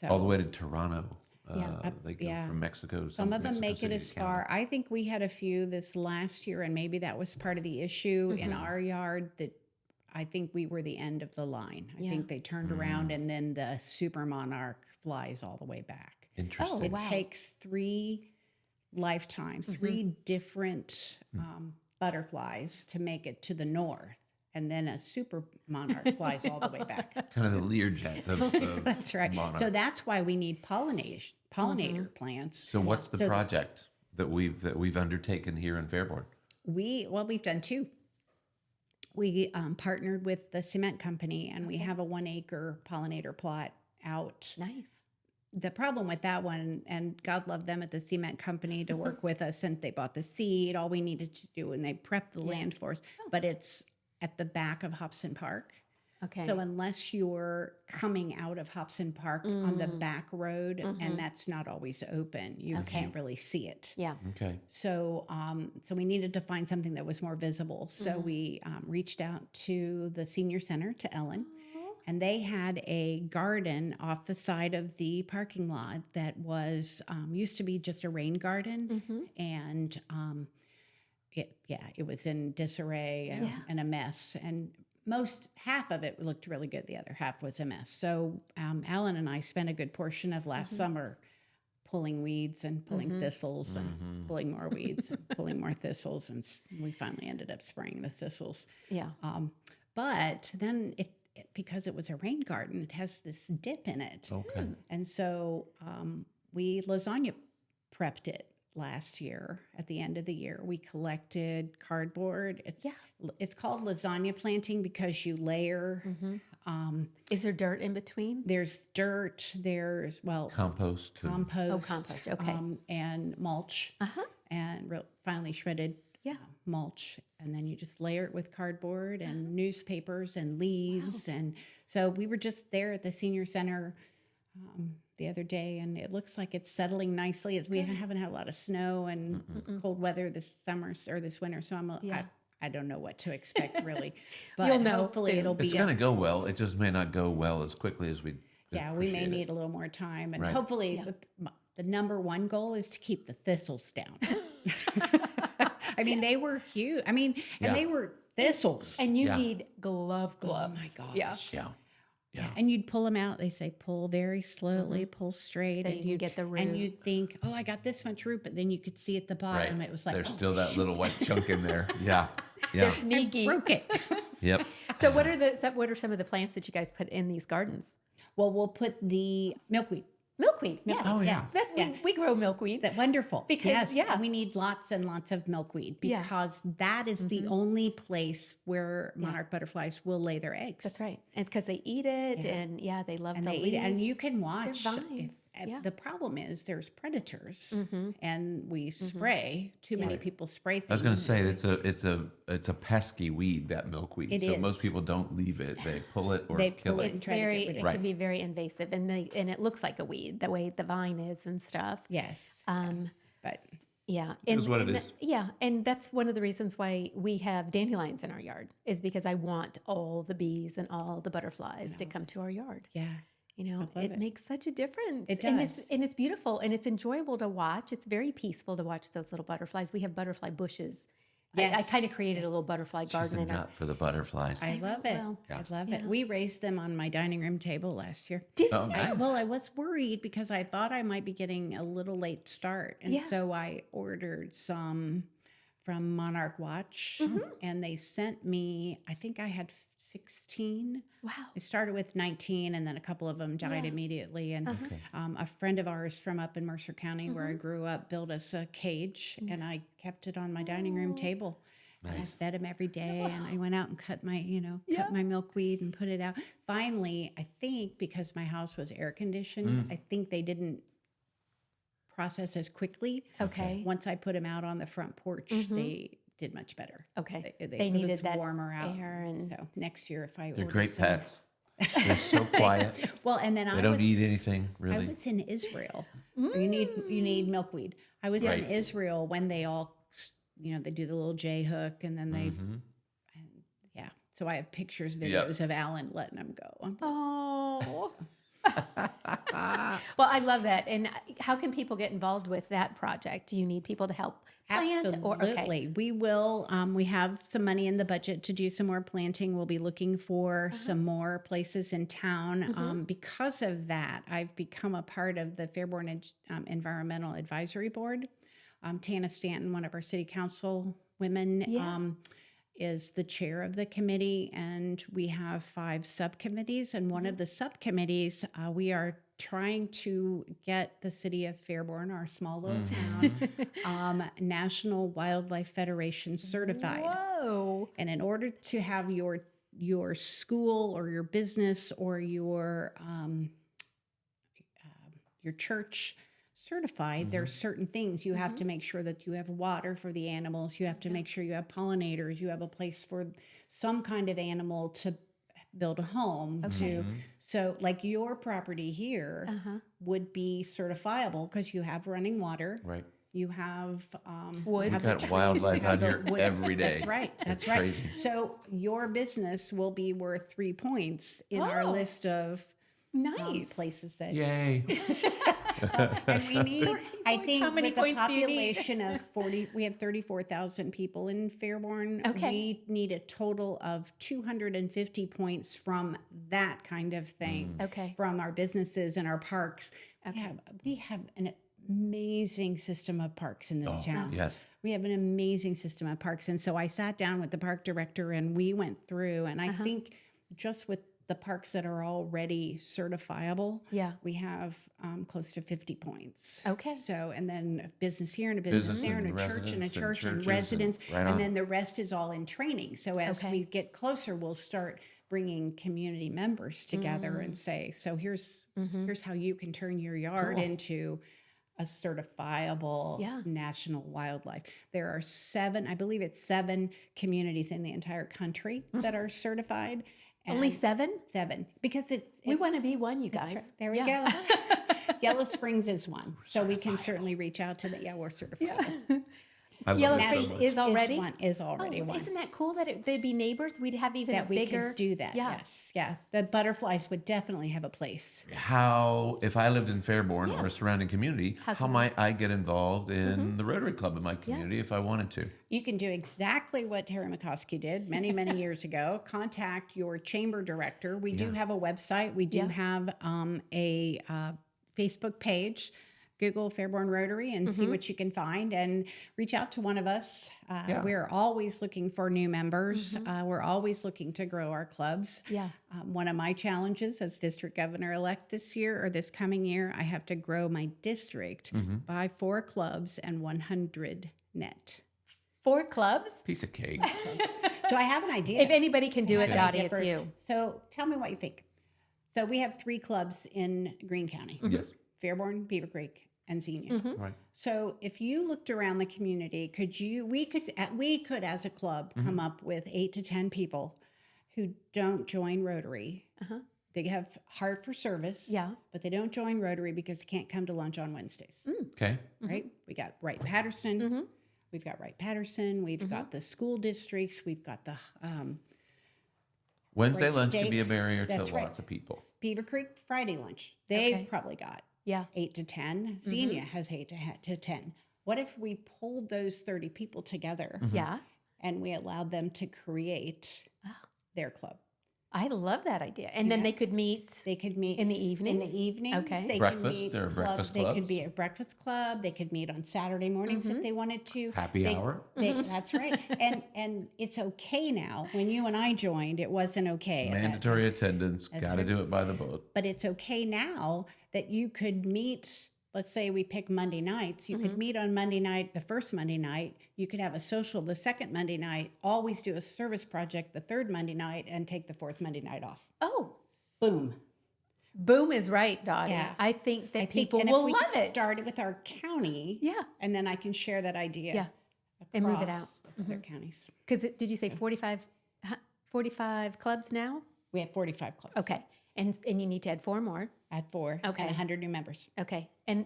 [SPEAKER 3] So
[SPEAKER 2] All the way to Toronto.
[SPEAKER 1] Yeah.
[SPEAKER 2] They go
[SPEAKER 3] Yeah.
[SPEAKER 2] from Mexico.
[SPEAKER 3] some of them
[SPEAKER 2] Mexico
[SPEAKER 3] make it
[SPEAKER 2] City
[SPEAKER 3] as
[SPEAKER 2] to Canada.
[SPEAKER 3] far. I think we had a few this last year, and maybe that was part of the issue in our yard, that I think we were the end of the line. I
[SPEAKER 1] Yeah.
[SPEAKER 3] think they turned around, and then the super monarch flies all the way back.
[SPEAKER 2] Interesting.
[SPEAKER 1] Oh,
[SPEAKER 3] It
[SPEAKER 1] wow.
[SPEAKER 3] takes 3 lifetimes, 3 different butterflies to make it to the north. And then a super monarch flies all the way back.
[SPEAKER 2] Kind of the Learjet of
[SPEAKER 3] That's right.
[SPEAKER 2] monarch.
[SPEAKER 3] So that's why we need pollinator plants.
[SPEAKER 2] So what's the
[SPEAKER 3] So-
[SPEAKER 2] project that we've undertaken here in Fairborn?
[SPEAKER 3] We've done 2. We partnered with the cement company, and we have a 1 acre pollinator plot out.
[SPEAKER 1] Nice.
[SPEAKER 3] The problem with that one, and God love them at the cement company to work with us, and they bought the seed, all we needed to do, and they prepped the land for us, but it's at the back of Hobson Park.
[SPEAKER 1] Okay.
[SPEAKER 3] So unless you're coming out of Hobson Park on the back road, and that's not always open, you can't really see it.
[SPEAKER 1] yeah.
[SPEAKER 2] Okay.
[SPEAKER 3] So, so we needed to find something that was more visible. So we reached out to the senior center, to Ellen, and they had a garden off the side of the parking lot that was used to be just a rain garden, and it was in disarray and a mess, and half of it looked really good. The other half was a mess. So Alan and I spent a good portion of last summer pulling weeds and pulling thistles and pulling more weeds and pulling more thistles, and we finally ended up spraying the thistles.
[SPEAKER 1] Yeah.
[SPEAKER 3] But then because it was a rain garden, it has this dip in it.
[SPEAKER 2] Okay.
[SPEAKER 3] And so we lasagna prepped it last year. At the end of the year, we collected cardboard. It's called lasagna planting because you layer.
[SPEAKER 1] Is there dirt in between?
[SPEAKER 3] There's dirt. There's
[SPEAKER 2] Compost.
[SPEAKER 3] compost.
[SPEAKER 1] Oh, compost. Okay.
[SPEAKER 3] And mulch. And finely shredded mulch, and then you just layer it with cardboard and newspapers and leaves. And so we were just there at the senior center the other day, and it looks like it's settling nicely. As we haven't had a lot of snow and cold weather this summer or this winter, so I don't know what to expect really, but
[SPEAKER 1] You'll know
[SPEAKER 3] hopefully
[SPEAKER 1] soon.
[SPEAKER 3] it'll be.
[SPEAKER 2] It's going to go well. It just may not go well as quickly as we.
[SPEAKER 3] We may need a little more time, and
[SPEAKER 2] Right.
[SPEAKER 3] hopefully the number one goal is to keep the thistles down. I mean, they were huge. I mean, and they were thistles.
[SPEAKER 1] And you need gloves.
[SPEAKER 3] Oh my gosh.
[SPEAKER 1] Yeah.
[SPEAKER 2] Yeah.
[SPEAKER 3] And you'd pull them out. They say pull very slowly, pull straight,
[SPEAKER 1] So
[SPEAKER 3] and
[SPEAKER 1] you can get the root.
[SPEAKER 3] And you'd think, oh, I got this much root, but then you could see at the bottom, it was like,
[SPEAKER 2] There's
[SPEAKER 3] oh,
[SPEAKER 2] still that little white chunk in there. Yeah.
[SPEAKER 1] They're
[SPEAKER 2] Yeah.
[SPEAKER 1] sneaky.
[SPEAKER 3] broke it.
[SPEAKER 2] Yep.
[SPEAKER 1] So what are some of the plants that you guys put in these gardens?
[SPEAKER 3] Well, we'll put the milkweed.
[SPEAKER 1] Milkweed. Yes.
[SPEAKER 2] Oh, yeah.
[SPEAKER 1] We grow milkweed.
[SPEAKER 3] That wonderful.
[SPEAKER 1] Because,
[SPEAKER 3] yes, we need lots and lots of milkweed because that is the only place where monarch butterflies will lay their eggs.
[SPEAKER 1] That's right. And because they eat it, and they love
[SPEAKER 3] And
[SPEAKER 1] the
[SPEAKER 3] they
[SPEAKER 1] leaves.
[SPEAKER 3] eat it. And you can watch.
[SPEAKER 1] vines.
[SPEAKER 3] The problem is there's predators, and we spray. Too many people spray things.
[SPEAKER 2] I was going to say it's a pesky weed, that milkweed.
[SPEAKER 3] It
[SPEAKER 2] so
[SPEAKER 3] is.
[SPEAKER 2] most people don't leave it; they pull it or
[SPEAKER 3] They
[SPEAKER 2] kill
[SPEAKER 3] pull
[SPEAKER 2] it.
[SPEAKER 3] it.
[SPEAKER 1] It's
[SPEAKER 3] try to get
[SPEAKER 1] very,
[SPEAKER 3] rid
[SPEAKER 1] it
[SPEAKER 3] of
[SPEAKER 2] it.
[SPEAKER 1] can be very invasive, and it looks like a weed the way the vine is and stuff.
[SPEAKER 3] Yes. But
[SPEAKER 1] Yeah,
[SPEAKER 2] is what it is.
[SPEAKER 1] Yeah, and that's one of the reasons why we have dandelions in our yard is because I want all the bees and all the butterflies to come to our yard.
[SPEAKER 3] yeah.
[SPEAKER 1] You know,
[SPEAKER 3] love
[SPEAKER 1] it
[SPEAKER 3] it.
[SPEAKER 1] makes such a difference.
[SPEAKER 3] It
[SPEAKER 1] And
[SPEAKER 3] does.
[SPEAKER 1] it's beautiful and it's enjoyable to watch. It's very peaceful to watch those little butterflies. We have butterfly bushes. I
[SPEAKER 3] Yes.
[SPEAKER 1] kind of created a little butterfly
[SPEAKER 2] She's
[SPEAKER 1] garden
[SPEAKER 2] a
[SPEAKER 1] in our.
[SPEAKER 2] nut for the butterflies.
[SPEAKER 3] I love it.
[SPEAKER 1] well,
[SPEAKER 3] I love it. We raised them on my dining room table last year.
[SPEAKER 1] Did
[SPEAKER 2] Oh,
[SPEAKER 1] you?
[SPEAKER 2] nice.
[SPEAKER 3] Well, I was worried because I thought I might be getting a little late start. And
[SPEAKER 1] Yeah.
[SPEAKER 3] so I ordered some from Monarch Watch, and they sent me, I think I had 16.
[SPEAKER 1] Wow.
[SPEAKER 3] I started with 19, and then a couple of them died immediately. And a friend of ours from up in Mercer County, where I grew up, built us a cage, and I kept it on my dining room table. And I fed him every day, and I went out and cut my, cut my milkweed and put it out. Finally, I think because my house was air conditioned, I think they didn't process as quickly.
[SPEAKER 1] Okay.
[SPEAKER 3] Once I put them out on the front porch, they did much better.
[SPEAKER 1] Okay.
[SPEAKER 3] They
[SPEAKER 1] They
[SPEAKER 3] it
[SPEAKER 1] needed
[SPEAKER 3] was
[SPEAKER 1] that
[SPEAKER 3] warmer out.
[SPEAKER 1] air and-
[SPEAKER 3] so next year, if I
[SPEAKER 2] They're
[SPEAKER 3] order
[SPEAKER 2] great
[SPEAKER 3] some-
[SPEAKER 2] pets. They're so quiet.
[SPEAKER 3] Well, and then
[SPEAKER 2] They don't eat anything
[SPEAKER 3] I
[SPEAKER 2] really.
[SPEAKER 3] was in Israel. You need milkweed. I was
[SPEAKER 2] Right.
[SPEAKER 3] in Israel when they all, they do the little J hook, and then they,
[SPEAKER 2] Mhm.
[SPEAKER 3] and yeah. So I have pictures,
[SPEAKER 2] Yep.
[SPEAKER 3] videos of Alan letting them go.
[SPEAKER 1] Oh. Well, I love that. And how can people get involved with that project? Do you need people to help plant?
[SPEAKER 3] Absolutely. We will. We have some money in the budget to do some more planting. We'll be looking for some more places in town. Because of that, I've become a part of the Fairborn Environmental Advisory Board. Tana Stanton, one of our city council women,
[SPEAKER 1] Yeah.
[SPEAKER 3] is the chair of the committee, and we have 5 subcommittees. And one of the subcommittees, we are trying to get the city of Fairborn, our small little town, National Wildlife Federation certified.
[SPEAKER 1] Whoa.
[SPEAKER 3] And in order to have your school or your business or your church certified, there's certain things you have to make sure that you have water for the animals. You have to make sure you have pollinators. You have a place for some kind of animal to build a home to. So like your property here would be certifiable because you have running water.
[SPEAKER 2] Right.
[SPEAKER 3] You have
[SPEAKER 1] Woods.
[SPEAKER 3] have
[SPEAKER 2] Got
[SPEAKER 3] the
[SPEAKER 2] wildlife
[SPEAKER 3] you have
[SPEAKER 2] out
[SPEAKER 3] the
[SPEAKER 2] here
[SPEAKER 3] wood.
[SPEAKER 2] every day.
[SPEAKER 3] That's right. That's
[SPEAKER 2] It's
[SPEAKER 3] right.
[SPEAKER 2] crazy.
[SPEAKER 3] So your business will be worth 3 points in our
[SPEAKER 1] Oh.
[SPEAKER 3] list of
[SPEAKER 1] Nice.
[SPEAKER 3] places that.
[SPEAKER 2] Yay.
[SPEAKER 3] And we need, I think,
[SPEAKER 1] How many
[SPEAKER 3] with a
[SPEAKER 1] points do you need?
[SPEAKER 3] population of 40, we have 34,000 people in Fairborn.
[SPEAKER 1] Okay.
[SPEAKER 3] We need a total of 250 points from that kind of thing.
[SPEAKER 1] Okay.
[SPEAKER 3] From our businesses and our parks.
[SPEAKER 1] Okay.
[SPEAKER 3] We have an amazing system of parks in this town.
[SPEAKER 2] Yes.
[SPEAKER 3] We have an amazing system of parks. And so I sat down with the park director and we went through, and I think just with the parks that are already certifiable,
[SPEAKER 1] Yeah.
[SPEAKER 3] we have close to 50 points.
[SPEAKER 1] Okay.
[SPEAKER 3] So, and then a business here and a business
[SPEAKER 2] Business
[SPEAKER 3] there and a
[SPEAKER 2] and
[SPEAKER 3] church and a
[SPEAKER 2] residents and
[SPEAKER 3] church and
[SPEAKER 2] churches and-
[SPEAKER 3] residents.
[SPEAKER 2] right on.
[SPEAKER 3] And then the rest is all in training. So as
[SPEAKER 1] Okay.
[SPEAKER 3] we get closer, we'll start bringing community members together and say, so here's how you can turn your yard into a certifiable
[SPEAKER 1] Yeah.
[SPEAKER 3] national wildlife. There are 7, I believe it's 7 communities in the entire country that are certified.
[SPEAKER 1] Only
[SPEAKER 3] And
[SPEAKER 1] 7?
[SPEAKER 3] 7, because
[SPEAKER 1] We want to be one, you
[SPEAKER 3] that's
[SPEAKER 1] guys.
[SPEAKER 3] right. There we
[SPEAKER 1] Yeah.
[SPEAKER 3] go. Yellow Springs is one. So we can certainly reach out to the, we're certified.
[SPEAKER 2] I love
[SPEAKER 1] Yellow
[SPEAKER 2] it so
[SPEAKER 1] Springs
[SPEAKER 2] much.
[SPEAKER 1] is already?
[SPEAKER 3] Is already
[SPEAKER 1] Oh,
[SPEAKER 3] one.
[SPEAKER 1] isn't that cool that they'd be neighbors? We'd have even
[SPEAKER 3] That
[SPEAKER 1] a
[SPEAKER 3] we
[SPEAKER 1] bigger.
[SPEAKER 3] could do that.
[SPEAKER 1] Yeah.
[SPEAKER 3] Yes. Yeah. The butterflies would definitely have a place.
[SPEAKER 2] How, if I lived in Fairborn or a surrounding community,
[SPEAKER 1] How
[SPEAKER 2] how
[SPEAKER 1] cool.
[SPEAKER 2] might I get involved in the Rotary Club in my community if I wanted to?
[SPEAKER 3] You can do exactly what Terry McCoskey did many, many years ago. Contact your chamber director. We do have a website. We do have a Facebook page. Google Fairborn Rotary and see what you can find, and reach out to one of us. We're always looking for new members. We're always looking to grow our clubs.
[SPEAKER 1] Yeah.
[SPEAKER 3] One of my challenges as district governor-elect this year, or this coming year, I have to grow my district by 4 clubs and 100 net.
[SPEAKER 1] 4 clubs?
[SPEAKER 2] Piece of cake.
[SPEAKER 3] So I have an idea.
[SPEAKER 1] If anybody can do it,
[SPEAKER 3] An
[SPEAKER 1] Dottie,
[SPEAKER 3] idea
[SPEAKER 1] it's
[SPEAKER 3] for-
[SPEAKER 1] you.
[SPEAKER 3] So tell me what you think. So we have 3 clubs in Greene County.
[SPEAKER 2] Yes.
[SPEAKER 3] Fairborn, Beaver Creek, and Xenia.
[SPEAKER 2] Right.
[SPEAKER 3] So if you looked around the community, we could as a club come up with 8 to 10 people who don't join Rotary. They have heart for service,
[SPEAKER 1] Yeah.
[SPEAKER 3] but they don't join Rotary because they can't come to lunch on Wednesdays.
[SPEAKER 2] Okay.
[SPEAKER 3] Right? We got Wright Patterson. We've got Wright Patterson. We've got the school districts. We've got the
[SPEAKER 2] Wednesday
[SPEAKER 3] Right,
[SPEAKER 2] lunch can
[SPEAKER 3] steak.
[SPEAKER 2] be a barrier
[SPEAKER 3] That's
[SPEAKER 2] to
[SPEAKER 3] right.
[SPEAKER 2] lots of people.
[SPEAKER 3] Beaver Creek Friday lunch. They've
[SPEAKER 1] Okay.
[SPEAKER 3] probably got
[SPEAKER 1] Yeah.
[SPEAKER 3] 8 to 10. Xenia has 8 to 10. What if we pulled those 30 people together
[SPEAKER 1] Yeah.
[SPEAKER 3] and we allowed them to create their club?
[SPEAKER 1] I love that idea. And then they could meet
[SPEAKER 3] They could meet
[SPEAKER 1] in the evening.
[SPEAKER 3] In the evenings,
[SPEAKER 1] Okay.
[SPEAKER 3] they
[SPEAKER 2] Breakfast,
[SPEAKER 3] could meet
[SPEAKER 2] there are breakfast
[SPEAKER 3] They could
[SPEAKER 2] clubs.
[SPEAKER 3] be a breakfast club. They could meet on Saturday mornings if they wanted to.
[SPEAKER 2] Happy hour.
[SPEAKER 3] That's right. And it's okay now. When you and I joined, it wasn't okay. at that
[SPEAKER 2] Mandatory attendance. Got to
[SPEAKER 3] right.
[SPEAKER 2] do it by the book.
[SPEAKER 3] But it's okay now that you could meet. Let's say we pick Monday nights. You could meet on Monday night, the first Monday night. You could have a social the second Monday night, always do a service project the third Monday night, and take the fourth Monday night off.
[SPEAKER 1] Oh,
[SPEAKER 3] Boom.
[SPEAKER 1] boom is right, Dottie.
[SPEAKER 3] Yeah.
[SPEAKER 1] I think that
[SPEAKER 3] I think-
[SPEAKER 1] people
[SPEAKER 3] and
[SPEAKER 1] will
[SPEAKER 3] if we
[SPEAKER 1] love
[SPEAKER 3] could
[SPEAKER 1] it.
[SPEAKER 3] start it with our county,
[SPEAKER 1] Yeah.
[SPEAKER 3] and then I can share that idea.
[SPEAKER 1] Yeah. And move it
[SPEAKER 3] across
[SPEAKER 1] out.
[SPEAKER 3] with other counties.
[SPEAKER 1] Because did you say 45 clubs now?
[SPEAKER 3] We have 45 clubs.
[SPEAKER 1] Okay. And you need to add 4 more.
[SPEAKER 3] At 4.
[SPEAKER 1] Okay.
[SPEAKER 3] And 100 new members.
[SPEAKER 1] Okay. And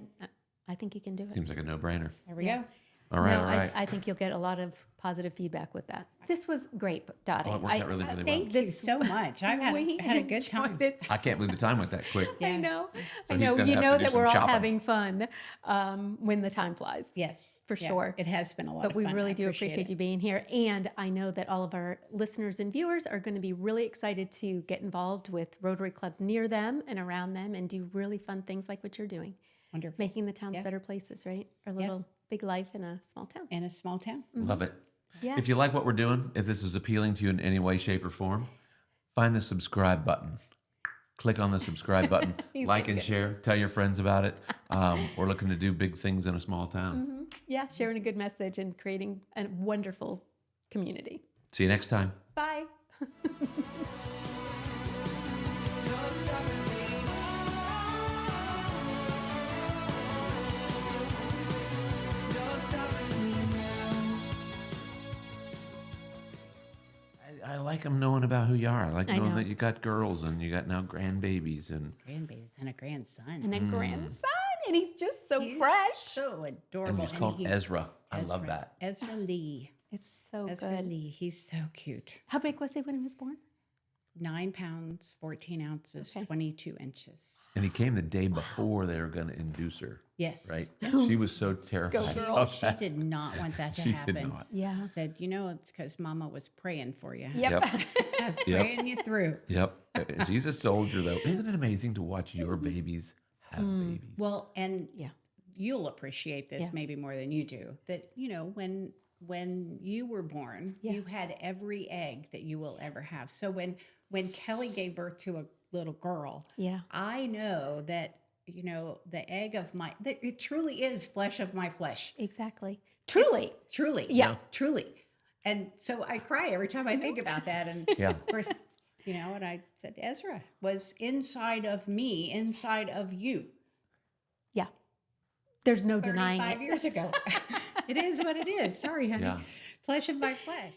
[SPEAKER 1] I think you can do it.
[SPEAKER 2] Seems like a no-brainer.
[SPEAKER 3] There we
[SPEAKER 1] Yeah.
[SPEAKER 3] go.
[SPEAKER 2] All right,
[SPEAKER 1] No,
[SPEAKER 2] all right.
[SPEAKER 1] I think you'll get a lot of positive feedback with that. This was great, Dottie.
[SPEAKER 2] Oh, it worked out really, really well.
[SPEAKER 3] Thank you so much. I've had a good time.
[SPEAKER 1] enjoyed it.
[SPEAKER 2] I can't believe the time went that quick.
[SPEAKER 1] I
[SPEAKER 3] Yeah.
[SPEAKER 1] know.
[SPEAKER 2] So
[SPEAKER 1] I
[SPEAKER 2] he's
[SPEAKER 1] know.
[SPEAKER 2] gonna
[SPEAKER 1] You
[SPEAKER 2] have to
[SPEAKER 1] know
[SPEAKER 2] do
[SPEAKER 1] that
[SPEAKER 2] some
[SPEAKER 1] we're all
[SPEAKER 2] chopping.
[SPEAKER 1] having fun when the time flies.
[SPEAKER 3] Yes.
[SPEAKER 1] For sure.
[SPEAKER 3] It has been a lot
[SPEAKER 1] But
[SPEAKER 3] of
[SPEAKER 1] we
[SPEAKER 3] fun.
[SPEAKER 1] really
[SPEAKER 3] I
[SPEAKER 1] do appreciate
[SPEAKER 3] it.
[SPEAKER 1] you being here. And I know that all of our listeners and viewers are going to be really excited to get involved with Rotary clubs near them and around them and do really fun things like what you're doing,
[SPEAKER 3] Wonderful.
[SPEAKER 1] making the towns
[SPEAKER 3] Yeah.
[SPEAKER 1] better places, right? Our little big life in a small town.
[SPEAKER 3] In a small town.
[SPEAKER 2] Love it.
[SPEAKER 1] Yeah.
[SPEAKER 2] If you like what we're doing, if this is appealing to you in any way, shape, or form, find the subscribe button. Click on the subscribe button, like and share, tell your friends about it. We're looking to do big things in a small town.
[SPEAKER 1] Yeah, sharing a good message and creating a wonderful community.
[SPEAKER 2] See you next time.
[SPEAKER 1] Bye.
[SPEAKER 2] I like them knowing about who you are. I like
[SPEAKER 1] I
[SPEAKER 2] knowing
[SPEAKER 1] know.
[SPEAKER 2] that you got girls and you got now grandbabies and
[SPEAKER 3] Grandbabies and a grandson.
[SPEAKER 1] And a grandson, and he's just so
[SPEAKER 3] He's
[SPEAKER 1] fresh.
[SPEAKER 3] So adorable.
[SPEAKER 2] and he's called Ezra. I love
[SPEAKER 3] Ezra.
[SPEAKER 2] that.
[SPEAKER 3] Ezra Lee.
[SPEAKER 1] It's so
[SPEAKER 3] Ezra
[SPEAKER 1] good.
[SPEAKER 3] Lee. He's so cute.
[SPEAKER 1] How big was he when he was born?
[SPEAKER 3] 9 pounds, 14 ounces,
[SPEAKER 1] Okay.
[SPEAKER 3] 22 inches.
[SPEAKER 2] And he came the day before they were going to induce her,
[SPEAKER 3] Yes.
[SPEAKER 2] right? She was so terrified.
[SPEAKER 1] girl.
[SPEAKER 2] of
[SPEAKER 3] She
[SPEAKER 2] that.
[SPEAKER 3] did not want that to
[SPEAKER 2] She
[SPEAKER 3] happen.
[SPEAKER 2] did not.
[SPEAKER 1] Yeah.
[SPEAKER 3] Said, it's because Mama was praying for you.
[SPEAKER 1] Yep.
[SPEAKER 2] Yep.
[SPEAKER 3] I was
[SPEAKER 2] Yep.
[SPEAKER 3] praying you through.
[SPEAKER 2] Yep. She's a soldier, though. Isn't it amazing to watch your babies have babies?
[SPEAKER 3] Well, and
[SPEAKER 1] Yeah.
[SPEAKER 3] you'll appreciate this
[SPEAKER 1] Yeah.
[SPEAKER 3] maybe more than you do. That when you were born,
[SPEAKER 1] Yeah.
[SPEAKER 3] you had every egg that you will ever have. So when Kelly gave birth to a little girl,
[SPEAKER 1] Yeah.
[SPEAKER 3] I know that the egg of that it truly is flesh of my flesh.
[SPEAKER 1] Exactly. Truly.
[SPEAKER 3] It's truly,
[SPEAKER 1] Yeah.
[SPEAKER 3] truly. And so I cry every time I think about that. And
[SPEAKER 2] Yeah.
[SPEAKER 3] of course, and I said Ezra was inside of me, inside of you.
[SPEAKER 1] Yeah. There's no denying
[SPEAKER 3] 35
[SPEAKER 1] it.
[SPEAKER 3] years ago. It is what it is. Sorry, honey.
[SPEAKER 2] Yeah.
[SPEAKER 3] Flesh of my flesh.